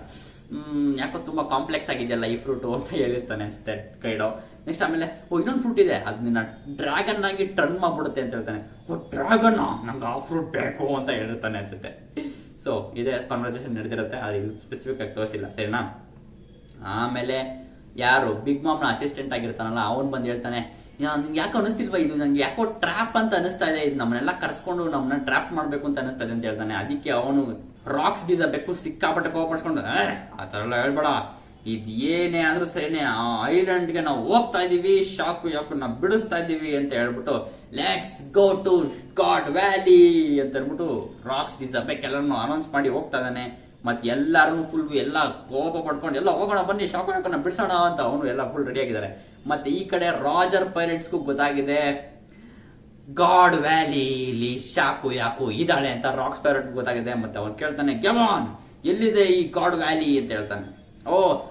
ಯಾಕೋ ತುಂಬಾ ಕಾಂಪ್ಲೆಕ್ಸ್ ಆಗಿದೆಯಲ್ಲ ಈ ಫ್ರೂಟ್ ಅಂತ ಹೇಳಿರ್ತಾನೆ ಅನ್ಸುತ್ತೆ ಕೈಡೋ. ನೆಕ್ಸ್ಟ್ ಆಮೇಲೆ ಇನ್ನೊಂದು ಫ್ರೂಟ್ ಇದೆ, ಅದು ನಿನ್ನ ಡ್ರ್ಯಾಗನ್ ಆಗಿ ಟರ್ನ್ ಮಾಡ್ಬಿಡುತ್ತೆ ಅಂತ ಹೇಳ್ತಾನೆ. ಡ್ರ್ಯಾಗನ್, ನಂಗೆ ಆ ಫ್ರೂಟ್ ಬೇಕು ಅಂತ ಹೇಳಿರ್ತಾನೆ ಅನ್ಸುತ್ತೆ. ಸೊ ಇದೇ ಕಾನ್ವರ್ಸೇಷನ್ ನಡೆದಿರುತ್ತೆ, ಅದು ಸ್ಪೆಸಿಫಿಕ್ ಆಗಿ ತೋರಿಸಿಲ್ಲ, ಸರಿನಾ. ಆಮೇಲೆ ಯಾರು ಬಿಗ್ ಮಾಮ್ನ ಅಸಿಸ್ಟೆಂಟ್ ಆಗಿರ್ತಾನಲ್ಲ ಅವನ್ ಬಂದು ಹೇಳ್ತಾನೆ, ನಿಂಗೆ ಯಾಕೆ ಅನಿಸ್ತಿಲ್ವಾ ಇದು, ನಂಗೆ ಯಾಕೋ ಟ್ರ್ಯಾಪ್ ಅಂತ ಅನಿಸ್ತಾ ಇದೆ, ಇದು ನಮ್ಮನ್ನೆಲ್ಲ ಕರ್ಸ್ಕೊಂಡು ನಮ್ಮನ್ನ ಟ್ರ್ಯಾಪ್ ಮಾಡ್ಬೇಕು ಅಂತ ಅನಿಸ್ತಾ ಇದೆ ಅಂತ ಹೇಳ್ತಾನೆ. ಅದಕ್ಕೆ ಅವನು ರಾಕ್ಸ್ ಡೀಸ ಬೇಕು ಸಿಕ್ಕಾಪಟ್ಟೆ ಕೋಪಡಿಸ್ಕೊಂಡು, ಆ ತರ ಎಲ್ಲ ಹೇಳ್ಬೇಡ, ಇದ್ ಏನೇ ಆದ್ರೂ ಸರಿನೇ, ಆ ಐಲ್ಯಾಂಡ್ಗೆ ನಾವು ಹೋಗ್ತಾ ಇದೀವಿ, ಯಾಕು ನಾವು ಬಿಡಿಸ್ತಾ ಇದೀವಿ ಅಂತ ಹೇಳ್ಬಿಟ್ಟು let's go to God Valley ಅಂತ ಹೇಳ್ಬಿಟ್ಟು ರಾಕ್ಸ್ ಡೀಸ ಬೇಕು ಎಲ್ಲರನ್ನು ಅನೌನ್ಸ್ ಮಾಡಿ ಹೋಗ್ತಾ ಇದ್ದಾನೆ. ಮತ್ತೆ ಎಲ್ಲಾರು ಫುಲ್ ಎಲ್ಲ ಕೋಪ ಪಡ್ಕೊಂಡು ಎಲ್ಲ ಹೋಗೋಣ ಬನ್ನಿ ಶಾಕು ಬಿಡಿಸೋಣ ಅಂತ ಅವನು ಎಲ್ಲ ಫುಲ್ ರೆಡಿ ಆಗಿದ್ದಾರೆ. ಮತ್ತೆ ಈ ಕಡೆ ರಾಜರ್ ಪೈರೇಟ್ಸ್ಗೂ ಗೊತ್ತಾಗಿದೆ ಗಾಡ್ ವ್ಯಾಲಿ ಶಾಕು ಇದಾಳೆ ಅಂತ ರಾಕ್ಸ್ ಪೈರೇಟ್ ಗೊತ್ತಾಗಿದೆ. ಮತ್ತೆ ಅವನು ಕೇಳ್ತಾನೆ, ಗೆಮಾನ್ ಎಲ್ಲಿದೆ ಈ ಗಾಡ್ ವ್ಯಾಲಿ ಅಂತ ಹೇಳ್ತಾನೆ.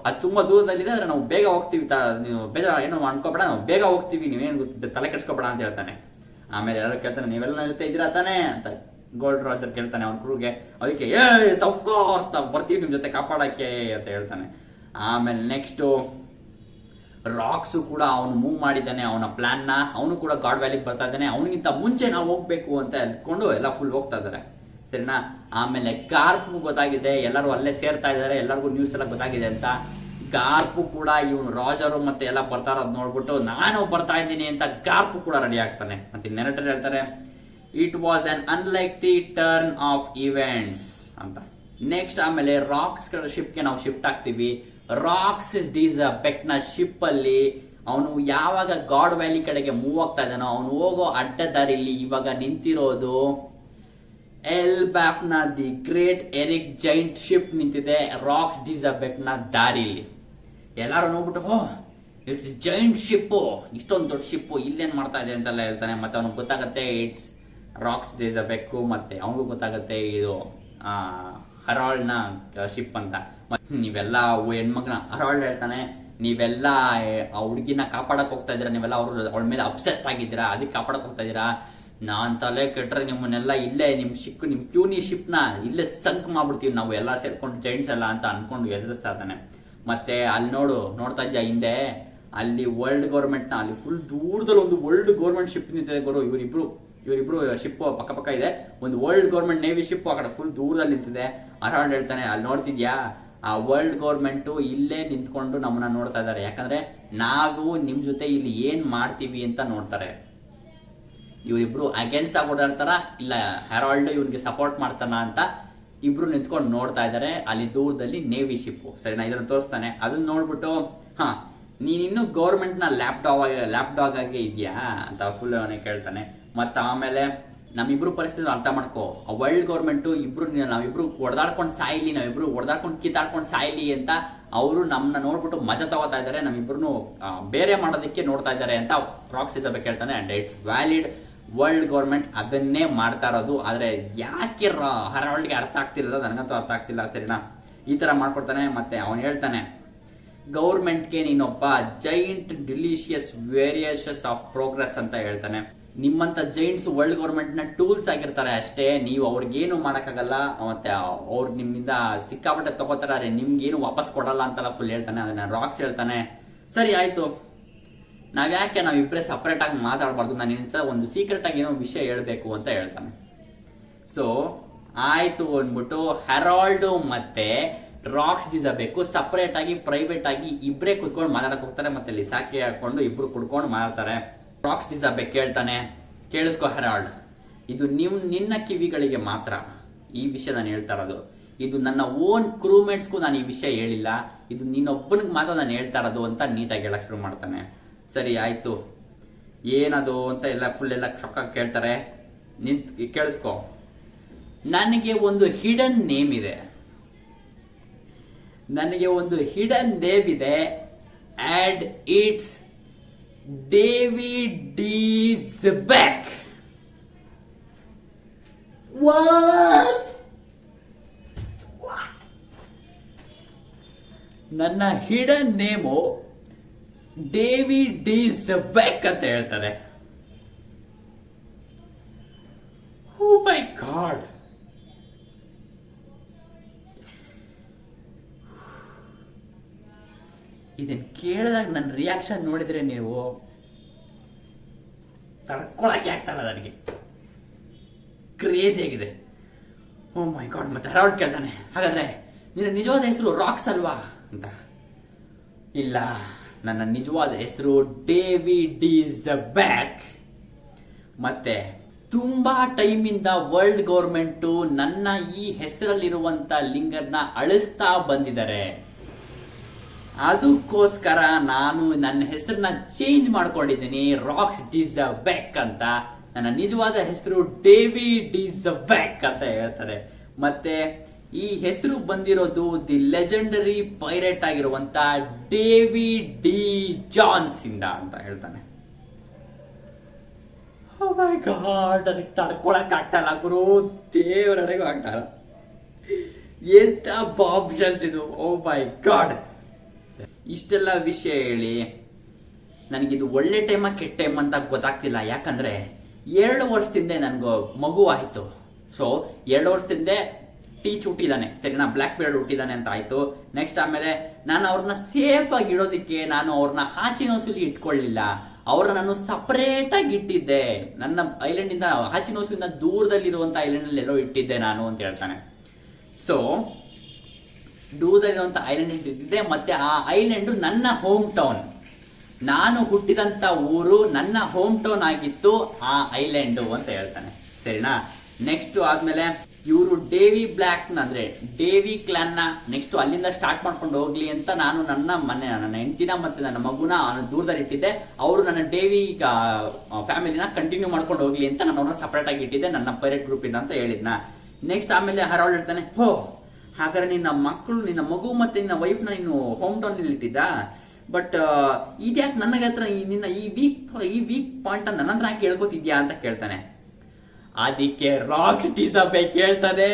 ಅದು ತುಂಬಾ ದೂರದಲ್ಲಿದೆ, ಆದ್ರೆ ನಾವು ಬೇಗ ಹೋಗ್ತೀವಿ, ನೀವು ಬೇಜಾರು ಏನೋ ಅನ್ಕೋಬೇಡ, ನಾವು ಬೇಗ ಹೋಗ್ತೀವಿ, ನೀವೇನು ತಲೆ ಕೆಡ್ಸ್ಕೋಬೇಡ ಅಂತ ಹೇಳ್ತಾನೆ. ಆಮೇಲೆ ಎಲ್ಲರೂ ಕೇಳ್ತಾನೆ, ನೀವೆಲ್ಲ ನನ್ನ ಜೊತೆ ಇದ್ದೀರಾ ತಾನೇ ಅಂತ ಗೋಲ್ಡ್ ರಾಜರ್ ಕೇಳ್ತಾನೆ ಅವನ ಕ್ರೂಗೆ. ಅದಕ್ಕೆ ಆಫ್ ಕೋರ್ಸ್ ನಾವು ಬರ್ತೀವಿ ನಿಮ್ ಜೊತೆ ಕಾಪಾಡಕ್ಕೆ ಅಂತ ಹೇಳ್ತಾನೆ. ಆಮೇಲೆ ನೆಕ್ಸ್ಟ್ ರಾಕ್ಸು ಕೂಡ ಅವನು ಮೂವ್ ಮಾಡಿದ್ದಾನೆ ಅವನ ಪ್ಲಾನ್ ನ, ಅವನು ಕೂಡ ಗಾಡ್ ವ್ಯಾಲಿಗೆ ಬರ್ತಾ ಇದ್ದಾನೆ. ಅವನಿಗಿಂತ ಮುಂಚೆ ನಾವು ಹೋಗ್ಬೇಕು ಅಂತ ಹೇಳ್ಕೊಂಡು ಎಲ್ಲ ಫುಲ್ ಹೋಗ್ತಾ ಇದಾರೆ, ಸರಿನಾ. ಆಮೇಲೆ ಗಾರ್ಪ್ಗೂ ಗೊತ್ತಾಗಿದೆ, ಎಲ್ಲರೂ ಅಲ್ಲೇ ಸೇರ್ತಾ ಇದಾರೆ, ಎಲ್ಲರಿಗೂ ನ್ಯೂಸ್ ಎಲ್ಲ ಗೊತ್ತಾಗಿದೆ ಅಂತ. ಗಾರ್ಪು ಕೂಡ ಇವನು ರಾಜರು ಮತ್ತೆ ಎಲ್ಲ ಬರ್ತಾರದ್ ನೋಡ್ಬಿಟ್ಟು ನಾನು ಬರ್ತಾ ಇದ್ದೀನಿ ಅಂತ ಗಾರ್ಪು ಕೂಡ ರೆಡಿ ಆಗ್ತಾನೆ. ಮತ್ತೆ ನೆರೆಟರ್ ಹೇಳ್ತಾರೆ, it was an unlikely turn off events ಅಂತ. ನೆಕ್ಸ್ಟ್ ಆಮೇಲೆ ರಾಕ್ಸ್ ಶಿಪ್ಗೆ ನಾವು ಶಿಫ್ಟ್ ಆಗ್ತೀವಿ. ರಾಕ್ಸ್ ಡೀಸ್ ಬೆಕ್ ನ ಶಿಪ್ ಅಲ್ಲಿ ಅವನು ಯಾವಾಗ ಗಾಡ್ ವ್ಯಾಲಿ ಕಡೆಗೆ ಮೂವ್ ಆಗ್ತಾ ಇದ್ದಾನೋ ಅವನು ಹೋಗೋ ಅಡ್ಡ ದಾರಿಲಿ ಇವಾಗ ನಿಂತಿರೋದು ಎಲ್ ಬ್ಯಾಫ್ ನ the great Eric giant ship ನಿಂತಿದೆ ರಾಕ್ಸ್ ಡೀಸ್ ಬೆಕ್ ನ ದಾರಿಲಿ. ಎಲ್ಲಾರು ನೋಡ್ಬಿಟ್ಟು ಇಟ್ಸ್ ಜೈಂಟ್ ಶಿಪ್, ಇಷ್ಟೊಂದು ದೊಡ್ಡ ಶಿಪ್ ಇಲ್ಲೇನ್ ಮಾಡ್ತಾ ಇದೆ ಅಂತೆಲ್ಲ ಹೇಳ್ತಾನೆ. ಮತ್ತೆ ಅವನಿಗೆ ಗೊತ್ತಾಗತ್ತೆ ಇಟ್ಸ್ ರಾಕ್ಸ್ ಡೀಸ್ ಬೆಕ್ಕು, ಮತ್ತೆ ಅವನಿಗೂ ಗೊತ್ತಾಗತ್ತೆ ಇದು ಹರಾಲ್ಡ್ ನ ಶಿಪ್ ಅಂತ. ನೀವೆಲ್ಲ ಹೆಣ್ಮಗ್ನ ಹರಾಲ್ಡ್ ಹೇಳ್ತಾನೆ, ನೀವೆಲ್ಲ ಆ ಹುಡುಗಿನ ಕಾಪಾಡಕ್ ಹೋಗ್ತಾ ಇದೀರಾ, ನೀವೆಲ್ಲ ಅವಳ ಮೇಲೆ ಅಬ್ಸೆಸ್ಟ್ ಆಗಿದ್ದೀರಾ, ಅದಕ್ಕೆ ಕಾಪಾಡಕ್ ಹೋಗ್ತಾ ಇದೀರಾ. ನಾನ್ ತಲೆ ಕೆಟ್ರೆ ನಿಮ್ಮನ್ನೆಲ್ಲ ಇಲ್ಲೇ ನಿಮ್ ಪ್ಯೂನಿ ಶಿಪ್ ನ ಇಲ್ಲೇ ಸಂಕ್ ಮಾಡ್ಬಿಡ್ತೀವಿ ನಾವು ಎಲ್ಲ ಸೇರ್ಕೊಂಡು ಜೈಂಟ್ಸ್ ಎಲ್ಲ ಅಂತ ಅನ್ಕೊಂಡು ಎದುರಿಸ್ತಾ ಇದ್ದಾನೆ. ಮತ್ತೆ ಅಲ್ಲಿ ನೋಡ್ತಾ ಇದ್ಯಾ ಹಿಂದೆ ಅಲ್ಲಿ ವರ್ಲ್ಡ್ ಗೌರ್ಮೆಂಟ್ ನ ಅಲ್ಲಿ ಫುಲ್ ದೂರದಲ್ಲಿ ಒಂದು ವರ್ಲ್ಡ್ ಗೌರ್ಮೆಂಟ್ ಶಿಪ್ ನಿಂತಿದೆ ಗುರು. ಇವರಿಬ್ರು ಶಿಪ್ ಪಕ್ಕ ಇದೆ, ಒಂದು ವರ್ಲ್ಡ್ ಗೌರ್ಮೆಂಟ್ ನೇವಿ ಶಿಪ್ ಆ ಕಡೆ ಫುಲ್ ದೂರದಲ್ಲಿ ನಿಂತಿದೆ. ಅರಾಂಡ್ ಹೇಳ್ತಾನೆ, ಅಲ್ಲಿ ನೋಡ್ತಿದ್ಯಾ ಆ ವರ್ಲ್ಡ್ ಗೌರ್ಮೆಂಟ್ ಇಲ್ಲೇ ನಿಂತ್ಕೊಂಡು ನಮ್ಮನ್ನ ನೋಡ್ತಾ ಇದಾರೆ, ಯಾಕಂದ್ರೆ ನಾವು ನಿಮ್ ಜೊತೆ ಇಲ್ಲಿ ಏನ್ ಮಾಡ್ತೀವಿ ಅಂತ ನೋಡ್ತಾರೆ. ಇವರಿಬ್ರು ಅಗೇನ್ಸ್ಟ್ ಆಗಿ ಓಡಾಡ್ತಾರ ಇಲ್ಲ ಹೆರಾಲ್ಡ್ ಇವನ್ಗೆ ಸಪೋರ್ಟ್ ಮಾಡ್ತಾನ ಅಂತ ಇಬ್ರು ನಿಂತ್ಕೊಂಡು ನೋಡ್ತಾ ಇದಾರೆ. ಅಲ್ಲಿ ದೂರದಲ್ಲಿ ನೇವಿ ಶಿಪ್, ಸರಿನಾ, ಇದನ್ನ ತೋರಿಸ್ತಾನೆ. ಅದನ್ನ ನೋಡ್ಬಿಟ್ಟು ನೀನಿನ್ನು ಗೌರ್ಮೆಂಟ್ ನ ಲ್ಯಾಪ್ ಡಾಗ್ ಆಗಿ ಇದೆಯಾ ಅಂತ ಫುಲ್ ಅವನೇ ಕೇಳ್ತಾನೆ. ಮತ್ತ ಆಮೇಲೆ ನಮ್ಮಿಬ್ರು ಪರಿಸ್ಥಿತಿ ಅರ್ಥ ಮಾಡ್ಕೋ, ಆ ವರ್ಲ್ಡ್ ಗೌರ್ಮೆಂಟ್ ನಾವಿಬ್ರು ಹೊಡೆದಾಡ್ಕೊಂಡು ಸಾಯ್ಲಿ, ನಾವಿಬ್ರು ಹೊಡೆದಾಡ್ಕೊಂಡು ಕಿತ್ತಾಡ್ಕೊಂಡು ಸಾಯ್ಲಿ ಅಂತ ಅವರು ನಮ್ಮನ್ನ ನೋಡ್ಬಿಟ್ಟು ಮಜಾ ತಗೋತಾ ಇದಾರೆ, ನಮ್ಮಿಬ್ರು ಬೇರೆ ಮಾಡೋದಕ್ಕೆ ನೋಡ್ತಾ ಇದ್ದಾರೆ ಅಂತ ರಾಕ್ಸ್ ಡೀಸ್ ಹೇಳ್ತಾನೆ. And it's valid, world government ಅದನ್ನೇ ಮಾಡ್ತಾ ಇರೋದು. ಆದ್ರೆ ಯಾಕೆ ಹರಾಲ್ಡ್ಗೆ ಅರ್ಥ ಆಗ್ತಿಲ್ಲ, ನನಗಂತೂ ಅರ್ಥ ಆಗ್ತಿಲ್ಲ, ಸರಿನಾ. ಈ ತರ ಮಾಡ್ಕೊಡ್ತಾನೆ. ಮತ್ತೆ ಅವನು ಹೇಳ್ತಾನೆ, ಗೌರ್ಮೆಂಟ್ಗೆ ನೀನೊಬ್ಬ giant delicious variations of progress ಅಂತ ಹೇಳ್ತಾನೆ. ನಿಮ್ಮಂತ ಜೈಂಟ್ಸ್ ವರ್ಲ್ಡ್ ಗೌರ್ಮೆಂಟ್ ನ ಟೂಲ್ಸ್ ಆಗಿರ್ತಾರೆ ಅಷ್ಟೇ, ನೀವು ಅವ್ರಿಗೇನು ಮಾಡಕ್ಕಾಗಲ್ಲ, ಮತ್ತೆ ಅವ್ರು ನಿಮ್ಮಿಂದ ಸಿಕ್ಕಾಪಟ್ಟೆ ತಗೋತಾರೆ, ನಿಮ್ಗೇನು ವಾಪಸ್ ಕೊಡಲ್ಲ ಅಂತೆಲ್ಲ ಫುಲ್ ಹೇಳ್ತಾನೆ. ಅದನ್ನ ರಾಕ್ಸ್ ಹೇಳ್ತಾನೆ, ಸರಿ ಆಯ್ತು, ನಾವಿಬ್ರೇ ಸಪರೇಟ್ ಆಗಿ ಮಾತಾಡಬಾರ್ದು, ನಾನು ಒಂದು ಸೀಕ್ರೆಟ್ ಆಗಿ ಏನೋ ವಿಷಯ ಹೇಳ್ಬೇಕು ಅಂತ ಹೇಳ್ತಾನೆ. ಸೊ ಆಯ್ತು ಅಂದ್ಬಿಟ್ಟು ಹೆರಾಲ್ಡ್ ಮತ್ತೆ ರಾಕ್ಸ್ ಡೀಸ್ ಬೇಕು ಸಪರೇಟ್ ಆಗಿ ಪ್ರೈವೇಟ್ ಆಗಿ ಇಬ್ರೇ ಕುತ್ಕೊಂಡು ಮಾತಾಡಕ್ ಹೋಗ್ತಾರೆ. ಮತ್ತೆ ಲಿಸಾಕಿ ಹಾಕೊಂಡು ಇಬ್ರು ಕುಡ್ಕೊಂಡು ಮಾತಾಡ್ತಾರೆ. ರಾಕ್ಸ್ ಡೀಸ್ ಕೇಳ್ತಾನೆ, ಕೇಳಿಸ್ಕೊ ಹೆರಾಲ್ಡ್, ಇದು ನಿನ್ನ ಕಿವಿಗಳಿಗೆ ಮಾತ್ರ ಈ ವಿಷಯ ನಾನು ಹೇಳ್ತಾ ಇರೋದು. ಇದು ನನ್ನ ಓನ್ ಕ್ರೂಮೇಟ್ಸ್ಗೂ ನಾನು ಈ ವಿಷಯ ಹೇಳಿಲ್ಲ, ಇದು ನೀನೊಬ್ಬನಿಗೆ ಮಾತ್ರ ನಾನು ಹೇಳ್ತಾ ಇರೋದು ಅಂತ ನೀಟಾಗಿ ಹೇಳಕ್ ಶುರು ಮಾಡ್ತಾನೆ. ಸರಿ ಆಯ್ತು, ಏನದು ಅಂತ ಎಲ್ಲ ಫುಲ್ ಎಲ್ಲ ಚೊಕ್ಕಾಗಿ ಕೇಳ್ತಾರೆ. ಕೇಳಿಸ್ಕೊ, ನನಗೆ ಒಂದು ಹಿಡನ್ ನೇಮ್ ಇದೆ, and it's David D Xebec. What? ನನ್ನ hidden name David D Xebec ಅಂತ ಹೇಳ್ತಾರೆ. ಓ ಮೈ ಗಾಡ್, ಇದನ್ನ ಕೇಳಿದಾಗ ನನ್ನ ರಿಯಾಕ್ಷನ್ ನೋಡಿದ್ರೆ ನೀವು ತಡ್ಕೊಳಕ್ಕೆ ಆಗ್ತಾಯಿಲ್ಲ, ನನಗೆ ಕ್ರೇಜಿ ಆಗಿದೆ. ಓ ಮೈ ಗಾಡ್. ಮತ್ತೆ ಹರೌಡ್ ಕೇಳ್ತಾನೆ, ಹಾಗಾದ್ರೆ ನಿನ್ನ ನಿಜವಾದ ಹೆಸರು ರಾಕ್ಸ್ ಅಲ್ವಾ ಅಂತ. ಇಲ್ಲ, ನನ್ನ ನಿಜವಾದ ಹೆಸರು ಡೇವಿಡ್ ಡಿ ಝೆಬೆಕ್. ಮತ್ತೆ ತುಂಬಾ ಟೈಮಿಂದ ವರ್ಲ್ಡ್ ಗೌರ್ಮೆಂಟ್ ನನ್ನ ಈ ಹೆಸರಲ್ಲಿರುವಂತ ಲಿಂಗನ್ನ ಅಳಿಸ್ತಾ ಬಂದಿದ್ದಾರೆ. ಅದಕ್ಕೋಸ್ಕರ ನಾನು ನನ್ನ ಹೆಸರನ್ನ ಚೇಂಜ್ ಮಾಡ್ಕೊಂಡಿದ್ದೀನಿ, ರಾಕ್ಸ್ ಡಿ ಝೆಬೆಕ್ ಅಂತ. ನನ್ನ ನಿಜವಾದ ಹೆಸರು ಡೇವಿಡ್ ಡಿ ಝೆಬೆಕ್ ಅಂತ ಹೇಳ್ತಾರೆ. ಮತ್ತೆ ಈ ಹೆಸರು ಬಂದಿರೋದು ದಿ ಲೆಜೆಂಡರಿ ಪೈರೇಟ್ ಆಗಿರುವಂತ ಡೇವಿಡ್ ಡಿ ಜಾನ್ಸ್ ಇಂದ ಅಂತ ಹೇಳ್ತಾನೆ. ಓ ಮೈ ಗಾಡ್, ನನಗೆ ತಡ್ಕೊಳಕ್ ಆಗ್ತಾಯಿಲ್ಲ ಗುರು, ದೇವರಡೆಗೂ ಆಗ್ತಾಯಿಲ್ಲ. ಎಂತ ಬಾಂಬ್ ಶೆಲ್ಸ್ ಇದು. ಓ ಮೈ ಗಾಡ್. ಇಷ್ಟೆಲ್ಲ ವಿಷಯ ಹೇಳಿ ನನಗಿದು ಒಳ್ಳೆ ಟೈಮ ಕೆಟ್ಟ ಟೈಮ್ ಅಂತ ಗೊತ್ತಾಗ್ತಿಲ್ಲ. ಯಾಕಂದ್ರೆ 2 ವರ್ಷದಿಂದ ನನ್ಗೂ ಮಗು ಆಯ್ತು. ಸೊ 2 ವರ್ಷದಿಂದ ಟೀಚ್ ಹುಟ್ಟಿದಾನೆ, ಸರಿನಾ, ಬ್ಲ್ಯಾಕ್ ಬೇರ್ಡ್ ಹುಟ್ಟಿದಾನೆ ಅಂತ ಆಯ್ತು. ನೆಕ್ಸ್ಟ್ ಆಮೇಲೆ ನಾನು ಅವ್ರನ್ನ ಸೇಫ್ ಆಗಿ ಇಡೋದಿಕ್ಕೆ ನಾನು ಅವ್ರನ್ನ ಹಾಚಿನೋಸಲ್ಲಿ ಇಟ್ಕೊಳ್ಳಿಲ್ಲ, ಅವ್ರನ್ನ ನಾನು ಸಪರೇಟ್ ಆಗಿ ಇಟ್ಟಿದ್ದೆ. ನನ್ನ ಐಲ್ಯಾಂಡ್ ಇಂದ ಹಾಚಿನೋಸಿಂದ ದೂರದಲ್ಲಿರುವಂತ ಐಲ್ಯಾಂಡ್ ಅಲ್ಲಿ ಎಲ್ಲೋ ಇಟ್ಟಿದ್ದೆ ನಾನು ಅಂತ ಹೇಳ್ತಾನೆ. ಸೊ ದೂರದಲ್ಲಿರುವಂತ ಐಲ್ಯಾಂಡ್ ಇಟ್ಟಿದ್ದೆ. ಮತ್ತೆ ಆ ಐಲ್ಯಾಂಡ್ ನನ್ನ ಹೋಮ್ ಟೌನ್, ನಾನು ಹುಟ್ಟಿದಂತ ಊರು ನನ್ನ ಹೋಮ್ ಟೌನ್ ಆಗಿತ್ತು ಆ ಐಲ್ಯಾಂಡ್ ಅಂತ ಹೇಳ್ತಾನೆ. ಸರಿನಾ. ನೆಕ್ಸ್ಟ್ ಆದ್ಮೇಲೆ ಇವರು ಡೇವಿ ಬ್ಲ್ಯಾಕ್ ಅಂದ್ರೆ ಡೇವಿ ಕ್ಲಾನ್ ನ ನೆಕ್ಸ್ಟ್ ಅಲ್ಲಿಂದ ಸ್ಟಾರ್ಟ್ ಮಾಡ್ಕೊಂಡು ಹೋಗ್ಲಿ ಅಂತ ನಾನು ನನ್ನ ಹೆಂಡತಿನ ಮತ್ತೆ ನನ್ನ ಮಗುನ ದೂರದಲ್ಲಿ ಇಟ್ಟಿದ್ದೆ. ಅವರು ನನ್ನ ಡೇವಿ ಫ್ಯಾಮಿಲಿನ ಕಂಟಿನ್ಯೂ ಮಾಡ್ಕೊಂಡು ಹೋಗ್ಲಿ ಅಂತ ನಾನು ಅವ್ರನ್ನ ಸಪರೇಟ್ ಆಗಿ ಇಟ್ಟಿದ್ದೆ ನನ್ನ ಪೈರೇಟ್ ಗ್ರೂಪ್ ಇಂದ ಅಂತ ಹೇಳಿದ್ನ. ನೆಕ್ಸ್ಟ್ ಆಮೇಲೆ ಹರವಳ್ ಹೇಳ್ತಾನೆ, ಹೋ ಹಾಗಾದ್ರೆ ನಿನ್ನ ಮಕ್ಕಳು, ನಿನ್ನ ಮಗು ಮತ್ತೆ ನಿನ್ನ ವೈಫ್ ನ ನೀನು ಹೋಮ್ ಟೌನ್ ನಲ್ಲಿ ಇಟ್ಟಿದ್ದ, ಬಟ್ ಇದ್ಯಾಕೆ ನನಗೆ ಹತ್ರ ನಿನ್ನ ಈ ವೀಕ್ ಪಾಯಿಂಟ್ ನನ್ನ ಹತ್ರ ಯಾಕೆ ಹೇಳ್ಕೊತಿದ್ಯಾ ಅಂತ ಕೇಳ್ತಾನೆ. ಅದಕ್ಕೆ ರಾಕ್ಸ್ ಡಿ ಝೆಬೆಕ್ ಹೇಳ್ತಾನೆ,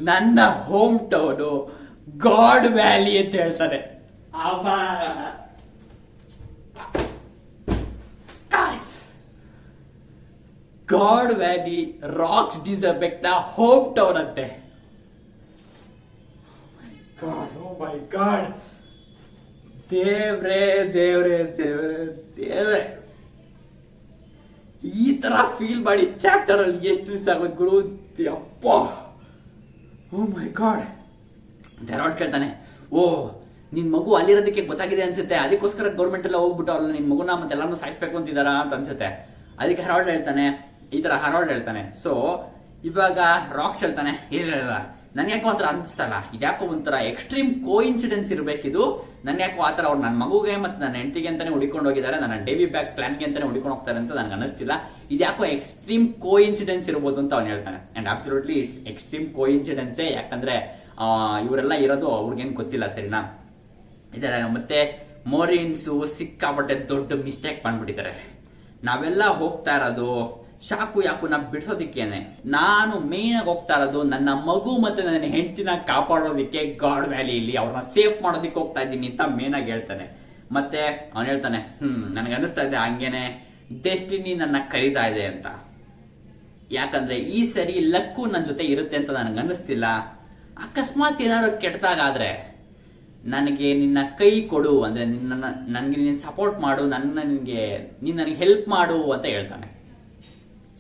ನನ್ನ ಹೋಮ್ ಟೌನು ಗಾಡ್ ವ್ಯಾಲಿ ಅಂತ ಹೇಳ್ತಾನೆ. ಗಾಡ್ ವ್ಯಾಲಿ ರಾಕ್ಸ್ ಡಿ ಝೆಬೆಕ್ ನ ಹೋಮ್ ಟೌನ್ ಅಂತೆ. ಓ ಮೈ ಗಾಡ್, ದೇವ್ರೇ ದೇವ್ರೇ ದೇವ್ರೇ ದೇವ್ರೆ, ಈ ತರ ಫೀಲ್ ಮಾಡಿ ಚಾಪ್ಟರ್ ಅಲ್ಲಿ ಎಷ್ಟು ದಿವಸ ಆಗೋದು ಗುರು, ಅಪ್ಪ. ಓ ಮೈ ಗಾಡ್. ಧೆರಾಡ್ ಕೇಳ್ತಾನೆ, ಓ ನಿನ್ ಮಗು ಅಲ್ಲಿರೋದಕ್ಕೆ ಗೊತ್ತಾಗಿದೆ ಅನ್ಸುತ್ತೆ, ಅದಕ್ಕೋಸ್ಕರ ಗೌರ್ಮೆಂಟ್ ಎಲ್ಲ ಹೋಗ್ಬಿಟ್ಟು ಅವ್ರನ್ನ ನಿನ್ ಮಗುನ ಮತ್ತೆ ಎಲ್ಲಾನು ಸಾಯಿಸ್ಬೇಕು ಅಂತಿದಾರ ಅಂತ ಅನ್ಸುತ್ತೆ. ಅದಕ್ಕೆ ಹರಾಲ್ಡ್ ಹೇಳ್ತಾನೆ, ಈ ತರ ಹರಾಲ್ಡ್ ಹೇಳ್ತಾನೆ. ಸೊ ಇವಾಗ ರಾಕ್ಸ್ ಹೇಳ್ತಾನೆ, ಇಲ್ಲ ನನ್ ಯಾಕೋ ಆತರ ಅನ್ಸ್ತಲ್ಲ, ಇದ್ಯಾಕೋ ಒಂಥರ ಎಕ್ಸ್ಟ್ರೀಮ್ ಕೋ ಇನ್ಸಿಡೆನ್ಸ್ ಇರ್ಬೇಕಿದು, ನನ್ ಯಾಕೋ ಆತರ ಅವ್ರು ನನ್ನ ಮಗುಗೆ ಮತ್ತೆ ನನ್ನ ಹೆಂಡತಿಗೆ ಅಂತಾನೆ ಹುಡಿಕೊಂಡು ಹೋಗಿದ್ದಾರೆ, ನನ್ನ ಡೇವಿ ಬ್ಯಾಕ್ ಪ್ಲಾನ್ಗೆ ಅಂತಾನೆ ಹುಡಿಕೊಂಡು ಹೋಗ್ತಾರೆ ಅಂತ ನನ್ಗೆ ಅನಿಸ್ತಿಲ್ಲ. ಇದ್ಯಾಕೋ ಎಕ್ಸ್ಟ್ರೀಮ್ ಕೋ ಇನ್ಸಿಡೆನ್ಸ್ ಇರ್ಬೋದು ಅಂತ ಅವ್ನು ಹೇಳ್ತಾನೆ. ಅಂಡ್ ಅಬ್ಸಲ್ಯೂಟ್ಲಿ ಇಟ್ಸ್ ಎಕ್ಸ್ಟ್ರೀಮ್ ಕೋ ಇನ್ಸಿಡೆನ್ಸೇ, ಯಾಕಂದ್ರೆ ಇವರೆಲ್ಲ ಇರೋದು ಅವ್ರಿಗೇನು ಗೊತ್ತಿಲ್ಲ, ಸರಿನಾ. ಇದರ ಮತ್ತೆ ಮೋರಿನ್ಸು ಸಿಕ್ಕಾಪಟ್ಟೆ ದೊಡ್ಡ ಮಿಸ್ಟೇಕ್ ಮಾಡ್ಬಿಟ್ಟಿದ್ದಾರೆ. ನಾವೆಲ್ಲ ಹೋಗ್ತಾ ಇರೋದು ಶಾಕು ಯಾಕುನ ಬಿಡಿಸೋದಿಕ್ಕೇನೆ, ನಾನು ಮೇನ್ ಆಗಿ ಹೋಗ್ತಾ ಇರೋದು ನನ್ನ ಮಗು ಮತ್ತೆ ನನ್ನ ಹೆಂಡತಿನ ಕಾಪಾಡೋದಿಕ್ಕೆ ಗಾಡ್ ವ್ಯಾಲಿಯಲ್ಲಿ ಅವ್ರನ್ನ ಸೇಫ್ ಮಾಡೋದಿಕ್ಕೆ ಹೋಗ್ತಾ ಇದ್ದೀನಿ ಅಂತ ಮೇನ್ ಆಗಿ ಹೇಳ್ತಾನೆ. ಮತ್ತೆ ಅವನು ಹೇಳ್ತಾನೆ, ನನಗೆ ಅನಿಸ್ತಾ ಇದೆ ಹಂಗೇನೆ ಡೆಸ್ಟಿನಿ ನನ್ನ ಕರೀತಾ ಇದೆ ಅಂತ. ಯಾಕಂದ್ರೆ ಈ ಸರಿ ಲಕ್ಕು ನನ್ನ ಜೊತೆ ಇರುತ್ತೆ ಅಂತ ನನಗೆ ಅನಿಸ್ತಿಲ್ಲ. ಅಕಸ್ಮಾತ್ ಏನಾದ್ರು ಕೆಟ್ಟದಾಗಾದ್ರೆ ನನಗೆ ನಿನ್ನ ಕೈ ಕೊಡು, ಅಂದ್ರೆ ನನ್ಗೆ ನೀನು ಸಪೋರ್ಟ್ ಮಾಡು, ನೀನ್ ನನಗೆ ಹೆಲ್ಪ್ ಮಾಡು ಅಂತ ಹೇಳ್ತಾನೆ.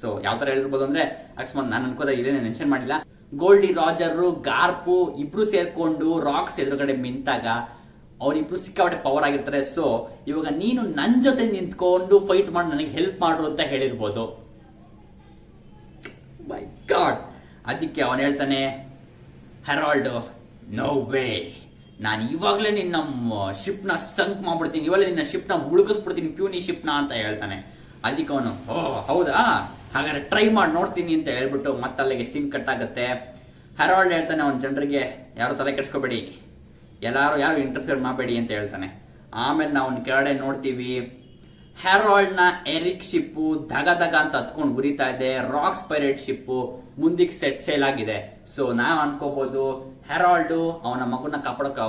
ಸೊ ಯಾವ ತರ ಹೇಳಿರ್ಬೋದು ಅಂದ್ರೆ, ಅಕಸ್ಮಾತ್ ನಾನು ಅನ್ಕೋದ ಇದೇನೆ ಮೆನ್ಷನ್ ಮಾಡಿಲ್ಲ, ಗೋಲ್ಡಿ ರಾಜರ್ ಗಾರ್ಪು ಇಬ್ರು ಸೇರ್ಕೊಂಡು ರಾಕ್ಸ್ ಎದುರುಗಡೆ ನಿಂತಾಗ ಅವರಿಬ್ರು ಸಿಕ್ಕಾಪಟ್ಟೆ ಪವರ್ ಆಗಿರ್ತಾರೆ. ಸೊ ಇವಾಗ ನೀನು ನನ್ನ ಜೊತೆ ನಿಂತ್ಕೊಂಡು ಫೈಟ್ ಮಾಡಿ ನನಗೆ ಹೆಲ್ಪ್ ಮಾಡು ಅಂತ ಹೇಳಿರ್ಬೋದು. ಮೈ ಗಾಡ್. ಅದಕ್ಕೆ ಅವನು ಹೇಳ್ತಾನೆ, ಹೆರಾಲ್ಡ್ ನೋ ವೇ, ನಾನು ಇವಾಗಲೇ ನಿನ್ನ ಶಿಪ್ನ ಸಂಕ್ ಮಾಡ್ಬಿಡ್ತೀನಿ, ಇವಾಗಲೇ ನಿನ್ನ ಶಿಪ್ನ ಮುಳುಗಿಸ್ಬಿಡ್ತೀನಿ, ಪ್ಯೂನಿ ಶಿಪ್ನ ಅಂತ ಹೇಳ್ತಾನೆ. ಅದಕ್ಕೆ ಅವನು ಓ ಹೌದಾ, ಹಾಗಾದ್ರೆ ಟ್ರೈ ಮಾಡಿ ನೋಡ್ತೀನಿ ಅಂತ ಹೇಳ್ಬಿಟ್ಟು ಮತ್ತಲ್ಲಿಗೆ ಸೀನ್ ಕಟ್ ಆಗುತ್ತೆ. ಹೆರಾಲ್ಡ್ ಹೇಳ್ತಾನೆ ಅವನ ಜನರಿಗೆ, ಯಾರು ತಲೆ ಕೆಡ್ಸ್ಕೋಬೇಡಿ, ಯಾರು ಇಂಟರ್ಫಿಯರ್ ಮಾಡಬೇಡಿ ಅಂತ ಹೇಳ್ತಾನೆ. ಆಮೇಲೆ ನಾವು ಕೆಳಗಡೆ ನೋಡ್ತೀವಿ, ಹೆರಾಲ್ಡ್ ನ ಎರಿಕ್ ಶಿಪ್ಪು ಧಗ ಅಂತ ಹತ್ಕೊಂಡು ಉರಿತಾ ಇದೆ. ರಾಕ್ಸ್ ಪೈರೇಟ್ ಶಿಪ್ಪು ಮುಂದಕ್ಕೆ ಸೇಲ್ ಆಗಿದೆ. ಸೊ ನಾವ್ ಅನ್ಕೋಬಹುದು ಹೆರಾಲ್ಡ್ ಅವನ ಮಗುನ ಕಾಪಾಡಕ್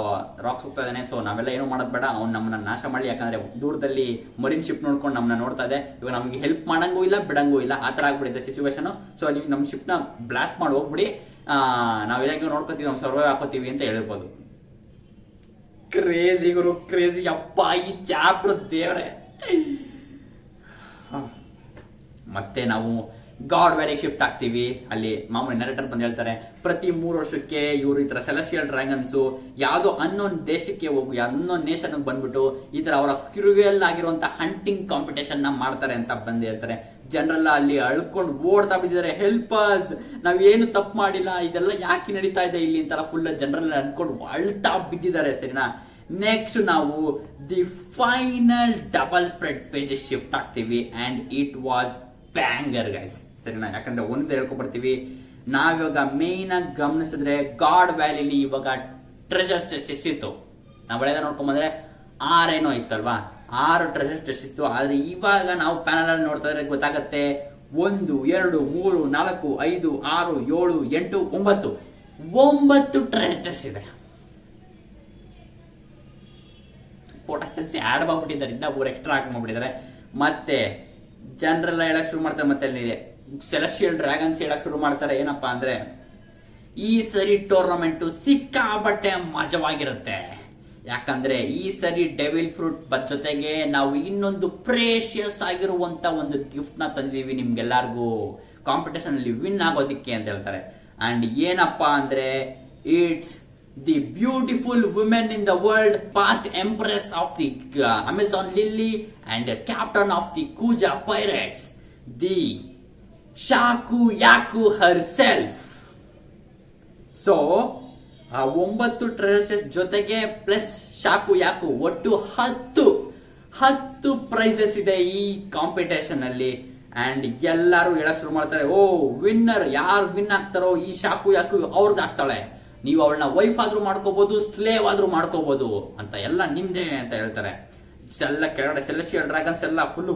ರಾಕ್ಸ್ ಹೋಗ್ತಾ ಇದ್ದಾನೆ. ಸೊ ನಾವೆಲ್ಲ ಏನು ಮಾಡೋದ್ ಬೇಡ, ಅವ್ನು ನಮ್ಮನ್ನ ನಾಶ ಮಾಡಿ, ಯಾಕಂದ್ರೆ ದೂರದಲ್ಲಿ ಮರೀನ್ ಶಿಪ್ ನೋಡ್ಕೊಂಡು ನಮ್ಮನ್ನ ನೋಡ್ತಾ ಇದೆ. ಇವಾಗ ನಮ್ಗೆ ಹೆಲ್ಪ್ ಮಾಡಂಗೂ ಇಲ್ಲ ಬಿಡಂಗೂ ಇಲ್ಲ, ಆತರ ಆಗ್ಬಿಟ್ಟಿದೆ ಸಿಚುವೇಶನ್. ಸೊ ನೀವು ನಮ್ ಶಿಪ್ ನ ಬ್ಲಾಸ್ಟ್ ಮಾಡಿ ಹೋಗ್ಬಿಡಿ, ನಾವೆಲ್ಲ ನೋಡ್ಕೋತೀವಿ, ನಾವು ಸರ್ವೈವ್ ಹಾಕೋತೀವಿ ಅಂತ ಹೇಳ್ಬೋದು. ಕ್ರೇಜಿ ಗುರು, ಕ್ರೇಜಿ. ಅಪ್ಪ ಈ ಚಾಪ್ಟರ್ ದೇವ್ರೆ. ಮತ್ತೆ ನಾವು ಗಾಡ್ ವ್ಯಾಲಿ ಶಿಫ್ಟ್ ಆಗ್ತೀವಿ. ಅಲ್ಲಿ ಮಾಮೂಲಿ ನರೇಟರ್ ಬಂದು ಹೇಳ್ತಾರೆ, ಪ್ರತಿ 3 ವರ್ಷಕ್ಕೆ ಇವರು ಈ ತರ ಸೆಲೆಸ್ಟಿಯಲ್ ಡ್ರ್ಯಾಗನ್ಸ್ ಯಾವ್ದೋ ಅನ್ನೋನ್ ದೇಶಕ್ಕೆ ಹೋಗಿ ಅನ್ನೋನ್ ನೇಷನ್ ಬಂದ್ಬಿಟ್ಟು ಈ ತರ ಅವರ ಕ್ರೂಯಲ್ ಆಗಿರುವಂತ ಹಂಟಿಂಗ್ ಕಾಂಪಿಟೇಷನ್ ನ ಮಾಡ್ತಾರೆ ಅಂತ ಬಂದು ಹೇಳ್ತಾರೆ. ಜನರೆಲ್ಲ ಅಲ್ಲಿ ಅಳ್ಕೊಂಡು ಓಡ್ತಾ ಬಿದ್ದಿದ್ದಾರೆ, ಹೆಲ್ಪರ್ಸ್, ನಾವೇನು ತಪ್ಪು ಮಾಡಿಲ್ಲ, ಇದೆಲ್ಲ ಯಾಕೆ ನಡೀತಾ ಇದೆ ಇಲ್ಲಿ ಅಂತಾರ ಫುಲ್ ಜನರಲ್ ಅನ್ಕೊಂಡು ಅಳ್ತಾ ಬಿದ್ದಿದ್ದಾರೆ. ಸರಿನಾ? ನೆಕ್ಸ್ಟ್ ನಾವು the final double spread pages shift ಆಗ್ತೀವಿ ಅಂಡ್ ಇಟ್ ವಾಸ್ ಬ್ಯಾಂಗರ್ ಗೈಸ್. ಸರಿನಾ? ಯಾಕಂದ್ರೆ ಒಂದು ಹೇಳ್ಕೊಬರ್ತೀವಿ, ನಾವಿವಾಗ ಮೇನ್ ಆಗಿ ಗಮನಿಸಿದ್ರೆ ಗಾಡ್ ವ್ಯಾಲಿಲಿ ಇವಾಗ ಟ್ರೆಜರ್ಸ್ ಎಷ್ಟಿತ್ತು, ನಾವು ಬೆಳೆದ ನೋಡ್ಕೊಂಬಂದ್ರೆ 6 ಏನೋ ಇತ್ತಲ್ವಾ, 6 ಟ್ರೆಜರ್ಸ್ ಎಷ್ಟಿತ್ತು. ಆದ್ರೆ ಇವಾಗ ನಾವು ಪ್ಯಾನಲ್ ಅಲ್ಲಿ ನೋಡ್ತಾ ಇದ್ರೆ ಗೊತ್ತಾಗತ್ತೆ 1 2 3 4 5 6 7 8 9 ಟ್ರೆಜರ್ಸ್ ಇದೆ. ಫೋಟೋ ಸೆನ್ಸಿ ಆಡ್ ಮಾಡ್ಬಿಟ್ಟಿದ್ದಾರೆ, ಇನ್ನ 3 ಎಕ್ಸ್ಟ್ರಾ ಹಾಕಿ ಮಾಡ್ಬಿಟ್ಟಿದ್ದಾರೆ. ಮತ್ತೆ ಜನರೆಲ್ಲ ಹೇಳಕ್ ಶುರು ಮಾಡ್ತಾರೆ, ಮತ್ತೆ ಸೆಲೆಸ್ಟಿಯಲ್ ಡ್ರ್ಯಾಗನ್ಸ್ ಹೇಳಕ್ ಶುರು ಮಾಡ್ತಾರೆ. ಏನಪ್ಪಾ ಅಂದ್ರೆ ಈ ಸರಿ ಟೂರ್ನಮೆಂಟ್ ಸಿಕ್ಕಾಬಟ್ಟೆ ಮಜವಾಗಿರುತ್ತೆ, ಯಾಕಂದ್ರೆ ಈ ಸರಿ ಡೆವಿಲ್ ಫ್ರೂಟ್ ಜೊತೆಗೆ ನಾವು ಇನ್ನೊಂದು ಪ್ರೇಷಿಯಸ್ ಆಗಿರುವಂತ ಒಂದು ಗಿಫ್ಟ್ ನ ತಂದಿದೀವಿ ನಿಮ್ಗೆಲ್ಲಾರ್ಗು ಕಾಂಪಿಟೇಷನ್ ಅಲ್ಲಿ ವಿನ್ ಆಗೋದಿಕ್ಕೆ ಅಂತ ಹೇಳ್ತಾರೆ. ಅಂಡ್ ಏನಪ್ಪಾ ಅಂದ್ರೆ it's the beautiful women in the world, past empress of the Amazon Lily and captain of the Kuja pirates, the Shaku Yaku herself. So ಆ 9 ಟ್ರೆಜರ್ಸ್ ಜೊತೆಗೆ ಪ್ಲಸ್ ಶಾಕು ಯಾಕು ಒಟ್ಟು 10 prices ಇದೆ ಈ ಕಾಂಪಿಟೇಷನ್ ಅಲ್ಲಿ. ಅಂಡ್ ಎಲ್ಲರೂ ಹೇಳಕ್ ಶುರು ಮಾಡ್ತಾರೆ, ಓ ವಿನ್ನರ್ ಯಾರು ವಿನ್ ಆಗ್ತಾರೋ ಈ ಶಾಕು ಯಾಕು ಅವ್ರದ್ದು ಆಗ್ತಾಳೆ, ನೀವು ಅವಳನ್ನ ವೈಫ್ ಆದ್ರೂ ಮಾಡ್ಕೋಬಹುದು, ಸ್ಲೇವ್ ಆದ್ರೂ ಮಾಡ್ಕೋಬಹುದು ಅಂತ, ಎಲ್ಲ ನಿಮ್ದೇ ಅಂತ ಹೇಳ್ತಾರೆ. ಎಲ್ಲ ಕೆಳಗಡೆ ಸೆಲೆಸ್ಟಿಯಲ್ ಡ್ರ್ಯಾಗನ್ಸ್ ಎಲ್ಲ ಫುಲ್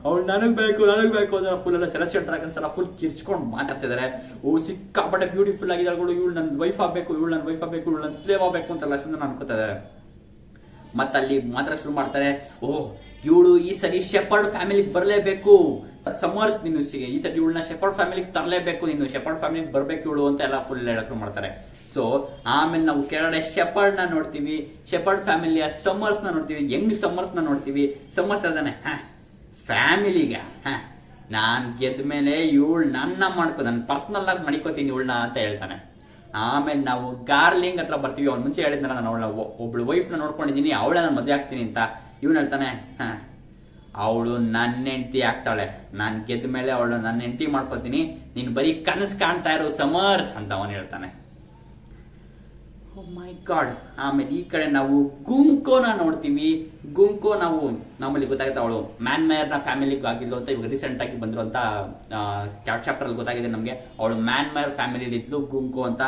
ಅವಳು ನನಗ್ ಬೇಕು ಅಂದ್ರೆ ಫುಲ್ ಎಲ್ಲ ಸೆಲೆಸ್ಟಿಯಲ್ ಡ್ರ್ಯಾಗನ್ಸ್ ಎಲ್ಲ ಫುಲ್ ಕಿರ್ಚ್ಕೊಂಡು ಮಾತಾಡ್ತಿದ್ದಾರೆ. ಓ ಸಿಕ್ಕಾಪಟ್ಟೆ ಬ್ಯೂಟಿಫುಲ್ ಆಗಿದ್ದಾರೆ, ಇವಳು ನನ್ನ ವೈಫ್ ಆಗ್ಬೇಕು, ಇವಳು ನನ್ನ ಸ್ಲೇವ್ ಆಗ್ಬೇಕು ಅಂತ ಎಲ್ಲ ಅನ್ಕೋತಾ ಇದ್ದಾರೆ. ಮತ್ತೆ ಅಲ್ಲಿ ಮಾತ್ರ ಶುರು ಮಾಡ್ತಾರೆ, ಓ ಇವಳು ಈ ಸರಿ ಶೆಪರ್ಡ್ ಫ್ಯಾಮಿಲಿಗೆ ಬರಲೇಬೇಕು, ಸಮರ್ಸ್ ನೀನು ಈ ಸರಿ ಇವಳನ್ನ ಶೆಪರ್ಡ್ ಫ್ಯಾಮಿಲಿಗೆ ತರಲೇಬೇಕು, ನೀನು ಶೆಪರ್ಡ್ ಫ್ಯಾಮಿಲಿಗೆ ಬರ್ಬೇಕು ಇವಳು ಅಂತ ಎಲ್ಲ ಫುಲ್ ಹೇಳಕ್ ಮಾಡ್ತಾರೆ. ಸೊ ಆಮೇಲೆ ನಾವು ಕೆಳಗಡೆ ಶೆಪರ್ಡ್ ನ ನೋಡ್ತೀವಿ, ಶೆಪರ್ಡ್ ಫ್ಯಾಮಿಲಿಯ ಸಮರ್ಸ್ ನ ನೋಡ್ತೀವಿ, ಯಂಗ್ ಸಮರ್ಸ್ ನ ನೋಡ್ತೀವಿ. ಸಮರ್ಸ್ ಹೇಳ್ತಾನೆ, ಫ್ಯಾಮಿಲಿಗ ನಾನ್ ಗೆದ್ದ ಮೇಲೆ ಇವಳು ನನ್ನ ನಾನು ಪರ್ಸನಲ್ ಆಗಿ ಮಡಿಕೋತೀನಿ ಇವಳನ್ನ ಅಂತ ಹೇಳ್ತಾನೆ. ಆಮೇಲೆ ನಾವು ಗಾರ್ಲಿಂಗ್ ಹತ್ರ ಬರ್ತೀವಿ. ಅವ್ನು ಮುಂಚೆ ಹೇಳಿದ್ನಲ್ಲ, ನಾನು ಅವಳ ಒಬ್ಳು ವೈಫ್ ನ ನೋಡ್ಕೊಂಡಿದ್ದೀನಿ, ಅವಳ ನಾನು ಮದುವೆ ಆಗ್ತೀನಿ ಅಂತ. ಇವನು ಹೇಳ್ತಾನೆ, ಅವಳು ನನ್ನ ಹೆಂಡತಿ ಆಗ್ತಾಳೆ, ನಾನ್ ಗೆದ್ದ ಮೇಲೆ ಅವಳು ನನ್ನ ಹೆಂಡತಿ ಮಾಡ್ಕೋತೀನಿ, ನೀನ್ ಬರೀ ಕನಸು ಕಾಣ್ತಾ ಇರೋ ಸಮರ್ಸ್ ಅಂತ ಅವನು ಹೇಳ್ತಾನೆ. ಓ ಮೈ ಗಾಡ್. ಆಮೇಲೆ ಈ ಕಡೆ ನಾವು ಗುಂಕೋನ ನೋಡ್ತೀವಿ. ಗುಂಕೋ ನಾವು ನಮ್ಮಲ್ಲಿ ಗೊತ್ತಾಗುತ್ತೆ ಅವಳು ಮ್ಯಾನ್ ಮೇಯರ್ ನ ಫ್ಯಾಮಿಲಿಗೆ ಆಗಿದ್ಲು ಅಂತ ಇವಾಗ ರೀಸೆಂಟ್ ಆಗಿ ಬಂದಿರುವಂತ ಚಾಪ್ಟರ್ ಅಲ್ಲಿ ಗೊತ್ತಾಗಿದೆ ನಮ್ಗೆ. ಅವಳು ಮ್ಯಾನ್ ಮೇಯರ್ ಫ್ಯಾಮಿಲಿ ಇದ್ಲು ಗುಂಕೋ ಅಂತ.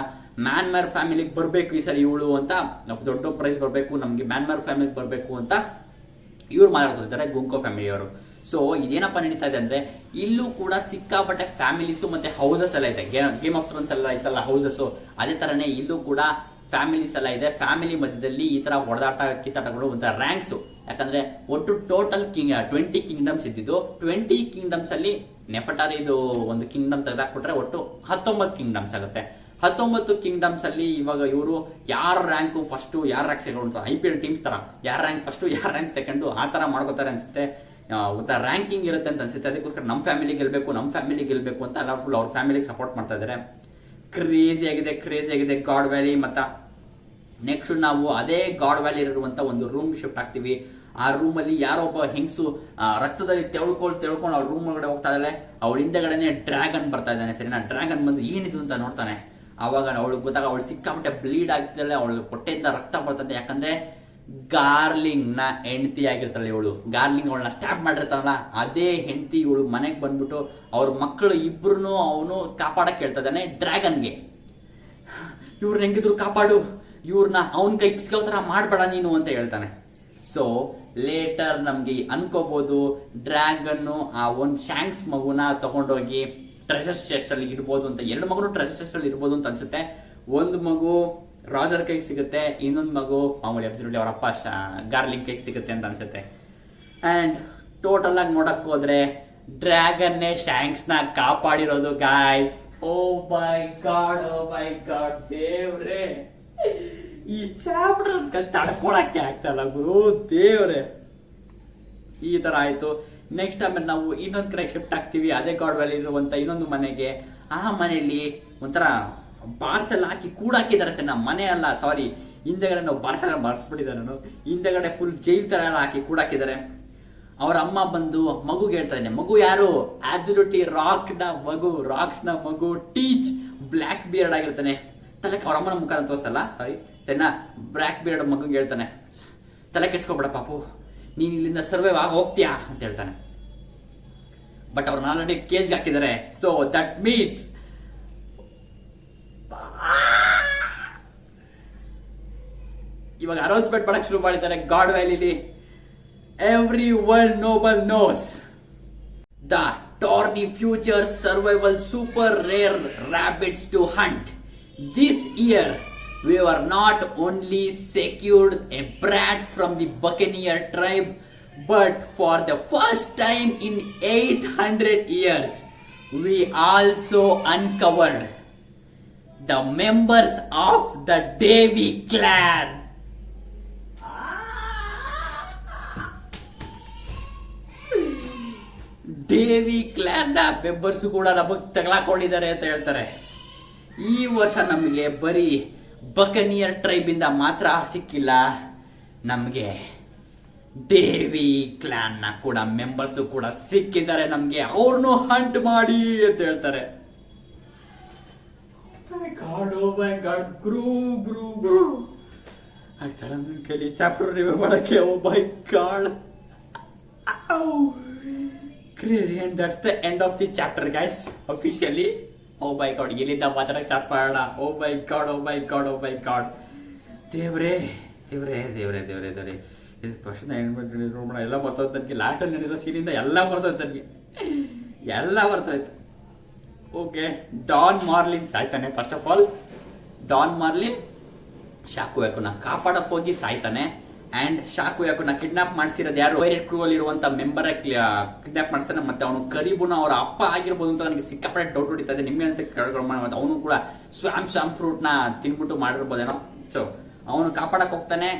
ಮ್ಯಾನ್ ಮೇಯರ್ ಫ್ಯಾಮಿಲಿಗೆ ಬರ್ಬೇಕು ಈ ಸರಿ ಇವಳು ಅಂತ, ದೊಡ್ಡ ಪ್ರೈಸ್ ಬರ್ಬೇಕು ನಮ್ಗೆ, ಮ್ಯಾನ್ ಮೇಯರ್ ಫ್ಯಾಮಿಲಿಗೆ ಬರ್ಬೇಕು ಅಂತ ಇವ್ರು ಮಾತಾಡ್ಕೊತಿದ್ದಾರೆ ಗುಂಕೋ ಫ್ಯಾಮಿಲಿಯವರು. ಸೊ ಇದೇನಪ್ಪ ನಡೀತಾ ಇದೆ ಅಂದ್ರೆ ಇಲ್ಲೂ ಕೂಡ ಸಿಕ್ಕಾಪಟ್ಟೆ ಫ್ಯಾಮಿಲೀಸ್ ಮತ್ತೆ ಹೌಸಸ್ ಎಲ್ಲ ಇದೆ. ಗೇಮ್ ಆಫ್ ಥ್ರೋನ್ಸ್ ಎಲ್ಲ ಇತ್ತಲ್ಲ ಹೌಸಸ್, ಅದೇ ತರನೇ ಇಲ್ಲೂ ಕೂಡ ಫ್ಯಾಮಿಲೀಸ್ ಎಲ್ಲ ಇದೆ. ಫ್ಯಾಮಿಲಿ ಮಧ್ಯದಲ್ಲಿ ಈ ತರ ಹೊಡೆದಾಟ ಕಿತ್ತಾಟಗಳು ಒಂಥರ ರ್ಯಾಂಕ್ಸ್. ಯಾಕಂದ್ರೆ ಒಟ್ಟು ಟೋಟಲ್ 20 ಕಿಂಗ್ಡಮ್ಸ್ ಇದ್ದಿದ್ದು, 20 ಕಿಂಗ್ಡಮ್ಸ್ ಅಲ್ಲಿ ನೆಫಟಾರಿದು ಒಂದು ಕಿಂಗ್ಡಮ್ ತೆಗೆದಾಕ್ಬಿಟ್ರೆ ಒಟ್ಟು 19 ಕಿಂಗ್ಡಮ್ಸ್ ಆಗುತ್ತೆ. 19 ಕಿಂಗ್ಡಮ್ಸ್ ಅಲ್ಲಿ ಇವಾಗ ಇವರು ಯಾರ ರ್ಯಾಂಕ್ ಫಸ್ಟ್ ಯಾರ ರ್ಯಾಂಕ್ ಸೆಕೆಂಡ್, IPL ಟೀಮ್ಸ್ ತರ ಯಾರ ರ್ಯಾಂಕ್ ಫಸ್ಟ್ ಯಾರ ರ್ಯಾಂಕ್ ಸೆಕೆಂಡ್ ಆ ತರ ಮಾಡ್ಕೋತಾರೆ ಅನ್ಸುತ್ತೆ. ಒಂಥರ ರ್ಯಾಂಕಿಂಗ್ ಇರುತ್ತೆ ಅಂತ ಅನ್ಸುತ್ತೆ. ಅದಕ್ಕೋಸ್ಕರ ನಮ್ಮ ಫ್ಯಾಮಿಲಿ ಗೆಲ್ಬೇಕು ಅಂತ ಎಲ್ಲ ಫುಲ್ ಅವ್ರ ಫ್ಯಾಮಿಲಿಗೆ ಸಪೋರ್ಟ್ ಮಾಡ್ತಾ ಇದ್ದಾರೆ. ಕ್ರೇಜಿ ಆಗಿದೆ ಗಾಡ್ ವ್ಯಾಲಿ. ಮತ್ತ ನೆಕ್ಸ್ಟ್ ನಾವು ಅದೇ ಗಾಡ್ ವ್ಯಾಲಿ ಇರುವಂತ ಒಂದು ರೂಮ್ ಶಿಫ್ಟ್ ಆಗ್ತೀವಿ. ಆ ರೂಮ್ ಅಲ್ಲಿ ಯಾರೋ ಒಬ್ಬ ಹೆಂಗಸು ರಕ್ತದಲ್ಲಿ ತೆಳ್ಕೊಂಡು ಅವ್ರ ರೂಮ್ ಒಳಗಡೆ ಹೋಗ್ತಾ ಇದ್ದಾಳೆ. ಅವಳ ಹಿಂದೆಗಡೆನೆ ಡ್ರ್ಯಾಗನ್ ಬರ್ತಾ ಇದ್ದಾನೆ. ಸರಿನಾ, ಡ್ರ್ಯಾಗನ್ ಬಂದು ಏನಿದು ಅಂತ ನೋಡ್ತಾನೆ. ಆವಾಗ ಅವಳು ಗೊತ್ತಾಗ ಅವಳು ಸಿಕ್ಕಾಪಟ್ಟೆ ಬ್ಲೀಡ್ ಆಗ್ತಿದ್ದಾಳೆ. ಅವಳು ಹೊಟ್ಟೆಯಿಂದ ರಕ್ತ ಬರ್ತದೆ. ಯಾಕಂದ್ರೆ ಗಾರ್ಲಿಂಗ್ ನ ಹೆಂಡತಿ ಆಗಿರ್ತಾಳೆ ಇವಳು. ಗಾರ್ಲಿಂಗ್ ಅವಳನ್ನ ಸ್ಟ್ಯಾಪ್ ಮಾಡಿರ್ತಾನಲ್ಲ, ಅದೇ ಹೆಂಡತಿ ಇವಳು ಮನೆಗೆ ಬಂದ್ಬಿಟ್ಟು ಅವ್ರ ಮಕ್ಕಳು ಇಬ್ರು ಅವನು ಕಾಪಾಡಕ್ ಹೇಳ್ತಾ ಇದ್ದಾನೆ ಡ್ರ್ಯಾಗನ್ಗೆ. ಇವ್ರನ್ನ ಹೆಂಗಿದ್ರು ಕಾಪಾಡು, ಇವ್ರನ್ನ ಅವನ ಕೈ ಸಿಗೋ ತರ ಮಾಡ್ಬೇಡ ನೀನು ಅಂತ ಹೇಳ್ತಾನೆ. ಸೊ ಲೇಟರ್ ನಮ್ಗೆ ಅನ್ಕೋಬಹುದು ಡ್ರ್ಯಾಗನ್ ಆ ಒಂದ್ ಶಾಂಕ್ಸ್ ಮಗುನ ತಗೊಂಡೋಗಿ ಟ್ರೆಷರ್ ಚೆಸ್ಟ್ ಅಲ್ಲಿ ಇಡ್ಬೋದು ಅಂತ. 2 ಮಗುನು ಟ್ರೆಷರ್ ಚೆಸ್ಟ್ ಅಲ್ಲಿ ಇರ್ಬೋದು ಅಂತ ಅನ್ಸುತ್ತೆ. ಒಂದು ಮಗು ರಾಜರ್ ಕೈಗೆ ಸಿಗುತ್ತೆ, ಇನ್ನೊಂದು ಮಗು ಮಾಮೂಲಿ ಅಬ್ಸಲ್ಯೂಟ್ಲಿ ಅವರ ಅಪ್ಪ ಗಾರ್ಲಿಂಗ್ ಕೈಗೆ ಸಿಗುತ್ತೆ ಅಂತ ಅನ್ಸುತ್ತೆ. ಅಂಡ್ ಟೋಟಲ್ ಆಗಿ ನೋಡಕ್ ಹೋದ್ರೆ ಡ್ರ್ಯಾಗನ್ನೇ ಶಾಂಕ್ಸ್ ನ ಕಾಪಾಡಿರೋದು ಗಾಯ್ಸ್. ಓ ಮೈ ಗಾಡ್ ದೇವ್ರೆ, ಈ ಚಾಪ್ಟರ್ ತಡ್ಕೊಳಕ್ಕೆ ಆಗ್ತಲ್ಲ ಗುರು ದೇವ್ರೆ. ಈ ತರ ಆಯ್ತು. ನೆಕ್ಸ್ಟ್ ಆಮೇಲೆ ನಾವು ಇನ್ನೊಂದ್ ಕಡೆ ಶಿಫ್ಟ್ ಆಗ್ತೀವಿ, ಅದೇ ಗಾಡ್ ವ್ಯಾಲಿ ಇರುವಂತ ಇನ್ನೊಂದು ಮನೆಗೆ. ಆ ಮನೆಯಲ್ಲಿ ಒಂಥರ ಬಾರ್ಸೆಲ್ಲ ಹಾಕಿ ಕೂಡಾಕಿದ್ದಾರೆ ಸರ್. ನಮ್ಮ ಮನೆ ಅಲ್ಲ, ಸಾರಿ, ಹಿಂದೆಗಡೆ ನಾವು ಬಾರ್ಸೆಲ್ಲ ಬಾರಿಸ್ಬಿಟ್ಟಿದ್ದಾರೆ. ನಾನು ಹಿಂದೆಗಡೆ ಫುಲ್ ಜೈಲ್ ತರ ಎಲ್ಲ ಹಾಕಿ ಕೂಡಾಕಿದ್ದಾರೆ. ಅವ್ರ ಅಮ್ಮ ಬಂದು ಮಗುಗೆ ಹೇಳ್ತಾ ಇದ್ದಾನೆ, ಮಗು ಯಾರು? ಆಬ್ಸಲ್ಯೂಟ್ಲಿ ರಾಕ್ಸ್ ನ ಮಗು ಟೀಚ್. ಬ್ಲ್ಯಾಕ್ ಬಿಯರ್ಡ್ ಆಗಿರ್ತಾನೆ. ತಲೆ ಅವ್ರ ಅಮ್ಮನ ಮುಖ ತೋರ್ಸಲ್ಲ, ಸಾರಿ ಸರಿನಾ. ಬ್ಲ್ಯಾಕ್ ಬಿಯರ್ಡ್ ಮಗುಗೆ ಹೇಳ್ತಾನೆ, ತಲೆ ಕೆಡ್ಸ್ಕೊಬೇಡ ಪಾಪು, ನೀನ್ ಇಲ್ಲಿಂದ ಸರ್ವೈವ್ ಆಗಿ ಹೋಗ್ತೀಯಾ ಅಂತ ಹೇಳ್ತಾನೆ. ಬಟ್ ಅವ್ರನ್ನ ಆಲ್ರೆಡಿ ಕೇಜ್ಗೆ ಹಾಕಿದ್ದಾರೆ. ಸೊ ದಟ್ ಮೀನ್ಸ್ ಇವಾಗ ಅನೌನ್ಸ್ಮೆಂಟ್ ಮಾಡಕ್ ಶುರು ಮಾಡಿದ್ದಾರೆ ಗಾಡ್ ವ್ಯಾಲಿಲಿ. Every world noble knows the Tawny Future Survival Super Rare Rabbits to Hunt. This year, we were not only secured a brat from the Buccaneer tribe, but for the first time in 800 years, we also uncovered the members of the Davy clan. Davy clan ನ members ಕೂಡ ನಮಗ್ ತಗಲಾಕೊಂಡಿದ್ದಾರೆ ಅಂತ ಹೇಳ್ತಾರೆ. ಈ ವರ್ಷ ನಮಗೆ ಬರೀ ಬಕನಿಯರ್ tribe ಇಂದ ಮಾತ್ರ ಸಿಕ್ಕಿಲ್ಲ, ನಮ್ಗೆ ಡೇವಿ ಕ್ಲಾನ್ ನ ಕೂಡ ಮೆಂಬರ್ಸ್ ಕೂಡ ಸಿಕ್ಕಿದ್ದಾರೆ ನಮ್ಗೆ. ಅವ್ರನ್ನು ಹಂಟ್ ಮಾಡಿ ಅಂತ ಹೇಳ್ತಾರೆ. ಗ್ರೂ ಆಗ್ತಾರ ನನ್ನ ಕೈಲಿ ಚಾಪ್ಟರ್ ರಿವ್ಯೂ ಮಾಡಕ್ಕೆ. ಓ my god, crazy. And that's the end of the chapter guys, officially. Oh my god, ಎಲ್ಲಿಂದ ಮಾತಾಡಕ್ ಸ್ಟಾರ್ಟ್ ಮಾಡೋಣ. Oh my god ದೇವ್ರೆ ಇದು ಫಸ್ಟ್ ಎಲ್ಲ ಬರ್ತೋಯ್ತು ನನಗೆ. ಲಾಸ್ಟ್ ಅಲ್ಲಿ ನಡೆದಿರೋ ಸೀನಿಂದ ಎಲ್ಲ ಬರ್ತೋಯ್ತು. ಓಕೆ, ಡಾನ್ ಮಾರ್ಲಿನ್ ಸಾಯ್ತಾನೆ. First of all Don Marlin ಶಾಕು ಯಾಕುನ ಕಾಪಾಡಕ್ ಹೋಗಿ ಸಾಯ್ತಾನೆ. ಅಂಡ್ ಶಾಕು ಯಾಕುನ ಕಿಡ್ನಾಪ್ ಮಾಡಿಸಿರೋದು ಯಾರು? ಪೈರೇಟ್ ಕ್ರೂ ಅಲ್ಲಿ ಇರುವಂತ ಮೆಂಬರ್ ಕಿಡ್ನಾಪ್ ಮಾಡಿಸ್ತಾನೆ. ಮತ್ತೆ ಅವನು ಕರೀಬುನ ಅವರ ಅಪ್ಪ ಆಗಿರ್ಬೋದು ಅಂತ ನನಗೆ ಸಿಕ್ಕಾಪಟ್ಟೆ ಡೌಟ್ ಹೊಡಿತಾ ಇದೆ. ನಿಮ್ಗೆ ಅನ್ಸುತ್ತೆ ಕೇಳ್ಕೊಂಡು ಅವನು ಕೂಡ ಸ್ವಾಮ್ ಫ್ರೂಟ್ ನ ತಿನ್ಬಿಟ್ಟು ಮಾಡಿರ್ಬೋದೇನೋ. ಸೊ ಅವನು ಕಾಪಾಡಕ್ ಹೋಗ್ತಾನೆ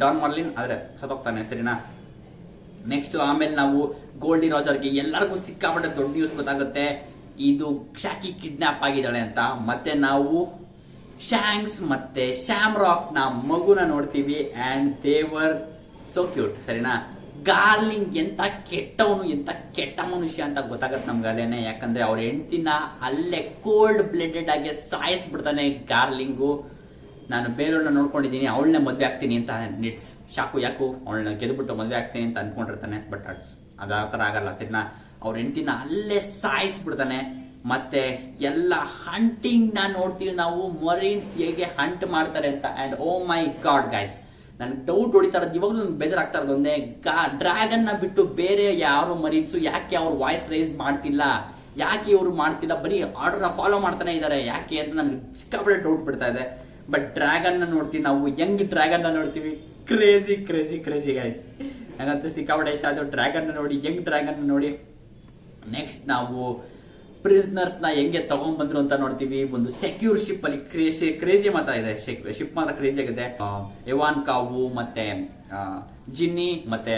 ಡಾನ್ ಮಾರ್ಲಿನ್, ಆದ್ರೆ ಸತ್ತೋಗ್ತಾನೆ. ಸರಿನಾ. ನೆಕ್ಸ್ಟ್ ಆಮೇಲೆ ನಾವು ಗೋಲ್ಡಿ ರಾಜರ್ಗೆ ಎಲ್ಲರಿಗೂ ಸಿಕ್ಕಾಪಟ್ಟೆ ದೊಡ್ಡ ನ್ಯೂಸ್ ಗೊತ್ತಾಗುತ್ತೆ, ಇದು ಶಾಕಿ ಕಿಡ್ನಾಪ್ ಆಗಿದ್ದಾಳೆ ಅಂತ. ಮತ್ತೆ ನಾವು ಶಾಂಕ್ಸ್ ಮತ್ತೆ ಶ್ಯಾಮ್ ರಾಕ್ ನ ಮಗುನ ನೋಡ್ತೀವಿ. ಅಂಡ್ ದೇವರ್ ಸೋ ಕ್ಯೂಟ್. ಸರಿನಾ. ಗಾರ್ಲಿಂಗ್ ಎಂತ ಕೆಟ್ಟ ಮನುಷ್ಯ ಅಂತ ಗೊತ್ತಾಗತ್ತೆ ನಮ್ಗೆ ಅಲ್ಲೇನೆ. ಯಾಕಂದ್ರೆ ಅವ್ರ ಹೆಂಡತಿನ ಅಲ್ಲೇ ಕೋಲ್ಡ್ ಬ್ಲಡೆಡ್ ಆಗಿ ಸಾಯಿಸ್ಬಿಡ್ತಾನೆ ಗಾರ್ಲಿಂಗು. ನಾನು ಬೇರೆಯವ್ರನ್ನ ನೋಡ್ಕೊಂಡಿದ್ದೀನಿ, ಅವಳನ್ನೇ ಮದ್ವೆ ಆಗ್ತೀನಿ ಅಂತ ನಿಟ್ಸ್ ಶಾಕು ಯಾಕು ಅವಳನ್ನ ಗೆದ್ಬಿಟ್ಟು ಮದ್ವೆ ಆಗ್ತೀನಿ ಅಂತ ಅನ್ಕೊಂಡಿರ್ತಾನೆ. ಬಟ್ ಅದ ತರ ಆಗಲ್ಲ. ಸರಿನಾ. ಅವ್ರ ಹೆಂಡತಿನ ಅಲ್ಲೇ ಸಾಯಿಸ್ಬಿಡ್ತಾನೆ. ಮತ್ತೆ ಎಲ್ಲ ಹಂಟಿಂಗ್ ನ ನೋಡ್ತೀವಿ ನಾವು, ಮರೀನ್ಸ್ ಹೇಗೆ ಹಂಟ್ ಮಾಡ್ತಾರೆ ಅಂತ. And oh my God guys, ನನ್ಗೆ ಡೌಟ್ ಹೊಡಿತಾ ಇರೋದು, ಇವಾಗಲೂ ನನ್ಗೆ ಬೇಜಾರಾಗ್ತಾ ಇರೋದು ಒಂದೇ, ಡ್ರ್ಯಾಗನ್ ನ ಬಿಟ್ಟು ಬೇರೆ ಯಾರು ಮರೀನ್ಸು ಯಾಕೆ ಅವ್ರು ವಾಯ್ಸ್ ರೈಸ್ ಮಾಡ್ತಿಲ್ಲ, ಯಾಕೆ ಇವರು ಮಾಡ್ತಿಲ್ಲ, ಬರೀ ಆರ್ಡರ್ ನ ಫಾಲೋ ಮಾಡ್ತಾನೆ ಇದಾರೆ ಯಾಕೆ ಅಂತ ನನ್ಗೆ ಸಿಕ್ಕಾಪಟ್ಟೆ ಡೌಟ್ ಬಿಡ್ತಾ ಇದೆ. ಬಟ್ ಡ್ರ್ಯಾಗನ್ ನ ನೋಡ್ತೀವಿ ನಾವು, ಯಂಗ್ ಡ್ರ್ಯಾಗನ್ ನ ನೋಡ್ತೀವಿ. ಕ್ರೇಜಿ ಗೈಸ್, ನನಗಂತೂ ಸಿಕ್ಕಾಪಟ್ಟೆ ಇಷ್ಟ ಆಯ್ತು ಡ್ರ್ಯಾಗನ್ ನ ನೋಡಿ, ಯಂಗ್ ಡ್ರ್ಯಾಗನ್ ನ ನೋಡಿ. ನೆಕ್ಸ್ಟ್ ನಾವು ಪ್ರಿಸ್ನರ್ಸ್ ನ ಹೆಂಗೆ ತಗೊಂಡ್ ಬಂದ್ರು ಅಂತ ನೋಡ್ತೀವಿ. ಒಂದು ಸೆಕ್ಯೂರ್ ಶಿಪ್ ಅಲ್ಲಿ ಕ್ರೇಜಿ ಮಾತ್ರ ಇದೆ, ಶಿಪ್ ಮಾತ್ರ ಕ್ರೇಜಿ ಆಗಿದೆ. ಎವಾನ್ ಕಾವು ಮತ್ತೆ ಜಿನ್ನಿ ಮತ್ತೆ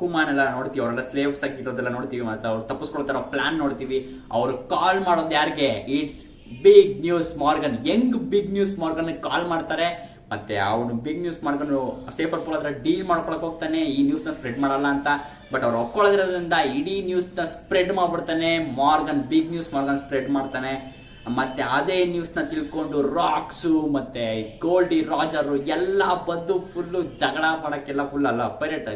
ಕುಮಾನ್ ಎಲ್ಲ ನೋಡ್ತೀವಿ, ಅವರೆಲ್ಲ ಸ್ಲೇವ್ಸ್ ಆಗಿರೋದೆಲ್ಲ ನೋಡ್ತೀವಿ. ಮತ್ತೆ ಅವ್ರು ತಪ್ಪಿಸ್ಕೊಳ್ತಾರೋ ಪ್ಲಾನ್ ನೋಡ್ತೀವಿ. ಅವ್ರು ಕಾಲ್ ಮಾಡೋದು ಯಾರಿಗೆ? It's big news Morgan. ಹೆಂಗ್ ಬಿಗ್ ನ್ಯೂಸ್ ಮಾರ್ಗನ್ ಕಾಲ್ ಮಾಡ್ತಾರೆ, ಮತ್ತೆ ಅವನು ಬಿಗ್ ನ್ಯೂಸ್ ಮಾಡ್ಕೊಂಡು ಸೇಫರ್ ಪೋಲ್ ಹತ್ರ ಡೀಲ್ ಮಾಡ್ಕೊಳಕ್ ಹೋಗ್ತಾನೆ, ಈ ನ್ಯೂಸ್ ನ ಸ್ಪ್ರೆಡ್ ಮಾಡಲ್ಲ ಅಂತ. ಬಟ್ ಅವ್ರು ಒಪ್ಕೊಳ್ಳೋದ್ರಿಂದ ಇಡೀ ನ್ಯೂಸ್ ನ ಸ್ಪ್ರೆಡ್ ಮಾಡ್ಬಿಡ್ತಾನೆ. ಬಿಗ್ ನ್ಯೂಸ್ ಮಾರ್ಗನ್ ಸ್ಪ್ರೆಡ್ ಮಾಡ್ತಾನೆ. ಮತ್ತೆ ಅದೇ ನ್ಯೂಸ್ ನ ತಿಳ್ಕೊಂಡು ರಾಕ್ಸು ಮತ್ತೆ ಗೋಲ್ಡಿ ರಾಜರು ಎಲ್ಲ ಬಂದು ಫುಲ್ಲು ಜಗಳ ಮಾಡಕ್ಕೆಲ್ಲ ಫುಲ್ ಅಲ್ಲ ಪೈರೇಟ್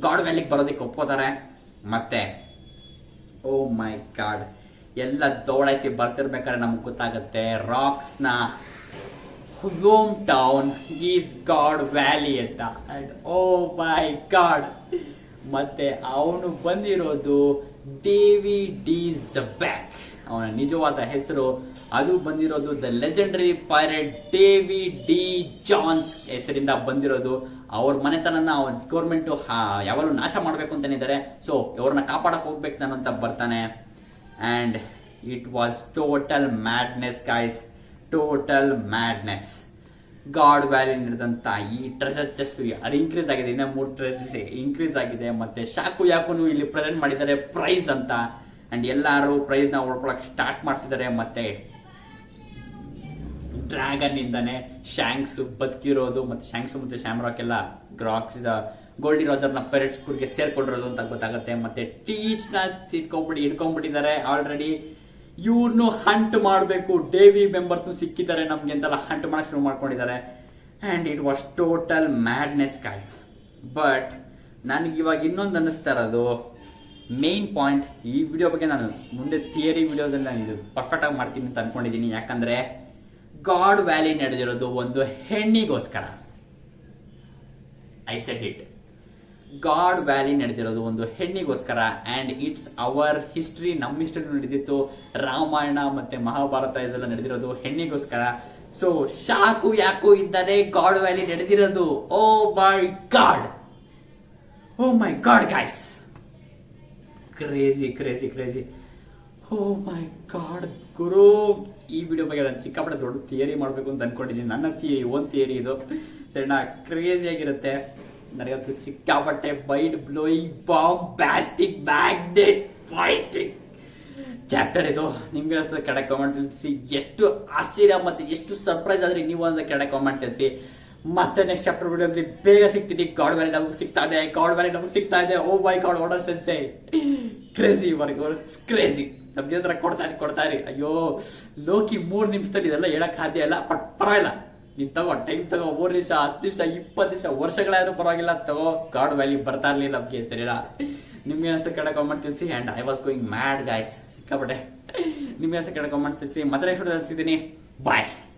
ಗಾಡ್ ವ್ಯಾಲಿಗೆ ಬರೋದಕ್ಕೆ ಒಪ್ಕೋತಾರೆ. ಮತ್ತೆ ಓ ಮೈ ಗಾಡ್, ಎಲ್ಲ ದೌಡಾಯಿಸಿ ಬರ್ತಿರ್ಬೇಕಾದ್ರೆ ನಮ್ಗೆ ಗೊತ್ತಾಗುತ್ತೆ ರಾಕ್ಸ್ ನ home town is god Valley ಅಂತ. ಅಂಡ್ ಓ ಮೈ ಗಾಡ್, ಮತ್ತೆ ಅವನು ಬಂದಿರೋದು ಡೇವಿ ಡಿ ಝಬ್ಯಾಕ್, ಅವನ ನಿಜವಾದ ಹೆಸರು. ಅದು ಬಂದಿರೋದು the legendary pirate Davy D Jones ಹೆಸರಿಂದ ಬಂದಿರೋದು. ಅವ್ರ ಮನೆತನನ ಗೌರ್ಮೆಂಟ್ ಯಾವಾಗಲೂ ನಾಶ ಮಾಡಬೇಕು ಅಂತಾನಿದ್ದಾರೆ. ಸೊ ಇವ್ರನ್ನ ಕಾಪಾಡಕ್ ಹೋಗ್ಬೇಕು ನಾನು ಅಂತ ಬರ್ತಾನೆ. And it was total madness guys, total madness. God valley ನಡೆದಂತ ಈ ಟ್ರೆಜರ್ ಚೆಸ್ಟ್ ಇನ್ಕ್ರೀಸ್ ಆಗಿದೆ, ಇನ್ನ 3 ಟ್ರೆಜರ್ಸ್ ಇನ್ಕ್ರೀಸ್ ಆಗಿದೆ. ಮತ್ತೆ ಶಾಕು ಯಾಕೂನು ಇಲ್ಲಿ ಪ್ರೆಸೆಂಟ್ ಮಾಡಿದ್ದಾರೆ ಪ್ರೈಸ್ ಅಂತ. ಅಂಡ್ ಎಲ್ಲಾರು ಪ್ರೈಸ್ ನ ಹೊಡ್ಕೊಳಕ್ ಸ್ಟಾರ್ಟ್ ಮಾಡ್ತಿದ್ದಾರೆ. ಮತ್ತೆ ಡ್ರ್ಯಾಗನ್ ಇಂದಾನೆ ಶಾಂಕ್ಸ್ ಬದುಕಿರೋದು, ಮತ್ತೆ ಶಾಂಕ್ಸ್ ಮತ್ತೆ ಶ್ಯಾಮ್ರಾಕ್ ಎಲ್ಲ ಗ್ರಾಕ್ಸ್ ಗೋಲ್ಡಿ ರಾಜರ್ ನ ಪೈರೇಟ್ಸ್ ಕುರ್ಗೆ ಸೇರ್ಕೊಂಡಿರೋದು ಅಂತ ಗೊತ್ತಾಗುತ್ತೆ. ಮತ್ತೆ ಟೀಚ್ ನ ಹಿಡ್ಕೊಂಡ್ಬಿಟ್ಟಿದ್ದಾರೆ ಆಲ್ರೆಡಿ. ಇವ್ರನ್ನು ಹಂಟ್ ಮಾಡಬೇಕು, ಡೇವಿ ಮೆಂಬರ್ಸ್ ಸಿಕ್ಕಿದ್ದಾರೆ ನಮ್ಗೆ ಅಂತೆಲ್ಲ ಹಂಟ್ ಮಾಡಕ್ ಶುರು ಮಾಡ್ಕೊಂಡಿದ್ದಾರೆ. And it was total madness guys. But ನನಗೆ ಇವಾಗ ಇನ್ನೊಂದು ಅನ್ನಿಸ್ತಾ ಇರೋದು, ಮೇನ್ ಪಾಯಿಂಟ್ ಈ ವಿಡಿಯೋ ಬಗ್ಗೆ ನಾನು ಮುಂದೆ ಥಿಯರಿ ವಿಡಿಯೋದಲ್ಲಿ ನಾನು ಇದು ಪರ್ಫೆಕ್ಟ್ ಆಗಿ ಮಾಡ್ತೀನಿ ಅಂತ ಅನ್ಕೊಂಡಿದ್ದೀನಿ. ಯಾಕಂದ್ರೆ ಗಾಡ್ ವ್ಯಾಲಿ ನಡೆದಿರೋದು ಒಂದು ಹೆಣ್ಣಿಗೋಸ್ಕರ. I said it, God valley ನಡೆದಿರೋದು ಒಂದು ಹೆಣ್ಣಿಗೋಸ್ಕರ. ಅಂಡ್ ಇಟ್ಸ್ ಅವರ್ ಹಿಸ್ಟ್ರಿ, ನಮ್ಮ ಹಿಸ್ಟ್ರಿ ನಡೆದಿತ್ತು. ರಾಮಾಯಣ ಮತ್ತೆ ಮಹಾಭಾರತ ಇದೆಲ್ಲ ನಡೆದಿರೋದು ಹೆಣ್ಣಿಗೋಸ್ಕರ. ಸೊ ಶಾಕು ಯಾಕು ಇದ್ದಾರೆ ಗಾಡ್ ವ್ಯಾಲಿ ನಡೆದಿರೋದು. Oh my God, oh my God guys, crazy crazy crazy. Oh my God ಗುರು, ಈ ವಿಡಿಯೋ ಬಗ್ಗೆ ನಾನು ಸಿಕ್ಕಾಪಟ್ಟೆ ದೊಡ್ಡ ಥಿಯರಿ ಮಾಡಬೇಕು ಅಂತ ಅನ್ಕೊಂಡಿದ್ದೀನಿ. ನನ್ನ ಥಿಯರಿ ಇದು ಸರಿನಾ, ಕ್ರೇಜಿ ಆಗಿರುತ್ತೆ. ನನಗಂತೂ ಸಿಕ್ಕಾಪಟ್ಟೆ mind blowing bombastic magnet fighting chapter ಇದು. ನಿಮ್ಗೆ ಅನಿಸ್ತದೆ ಕೆಳಗೆ ಕಾಮೆಂಟ್ ತಿಳಿಸಿ. ಎಷ್ಟು ಆಶ್ಚರ್ಯ ಮತ್ತೆ ಎಷ್ಟು ಸರ್ಪ್ರೈಸ್ ಆದ್ರೆ ನೀವು ಅಂತ ಕೆಳಗೆ ಕಾಮೆಂಟ್ ತಿಳಿಸಿ. ಮತ್ತೆ ನೆಕ್ಸ್ಟ್ ಚಾಪ್ಟರ್ ವಿಡಿಯೋದಲ್ಲಿ ಬೇಗ ಸಿಗ್ತೀನಿ. ಗಾಡ್ ವ್ಯಾಲಿ ನಮಗೆ ಸಿಗ್ತಾ ಇದೆ, ಗಾಡ್ ವ್ಯಾಲಿ ನಮಗೆ ಸಿಗ್ತಾ ಇದೆ. Oh my God, what a sense, crazy crazy. ನಮ್ಗೆ ಹತ್ರ ಕೊಡ್ತಾರಿ. ಅಯ್ಯೋ ಲೋಕಿ 3 ನಿಮಿಷದಲ್ಲಿ ಇದೆಲ್ಲ ಹೇಳಕ್ ಸಾಧ್ಯ ಇಲ್ಲ. ಬಟ್ ಪರವಾಗಿಲ್ಲ, ನೀನ್ ತಗೋ ಟೈಮ್ ತಗೋ, 3 ನಿಮಿಷ 10 ನಿಮಿಷ 20 ನಿಮಿಷ ವರ್ಷಗಳಾದ್ರೂ ಪರವಾಗಿಲ್ಲ, ತಗೋ. ಗಾಡ್ ವ್ಯಾಲಿ ಬರ್ತಾ ಇರ್ಲಿ ನಮ್ಗೆ, ಸರಿನಾ? ನಿಮ್ಗೆ ಅನಿಸ್ತು ಕೆಳಗೆ ಕಾಮೆಂಟ್ ತಿಳಿಸಿ. And I was going mad guys, ಸಿಕ್ಕಾಪಟ್ಟೆ. ನಿಮ್ಗೆ ಅನಿಸ್ತು ಕೆಳಗೆ ಕಾಮೆಂಟ್ ತಿಳಿಸಿ. ಮತ್ತೆ ನೆಕ್ಸ್ಟ್ ವಿಡಿಯೋ ಬಾಯ್.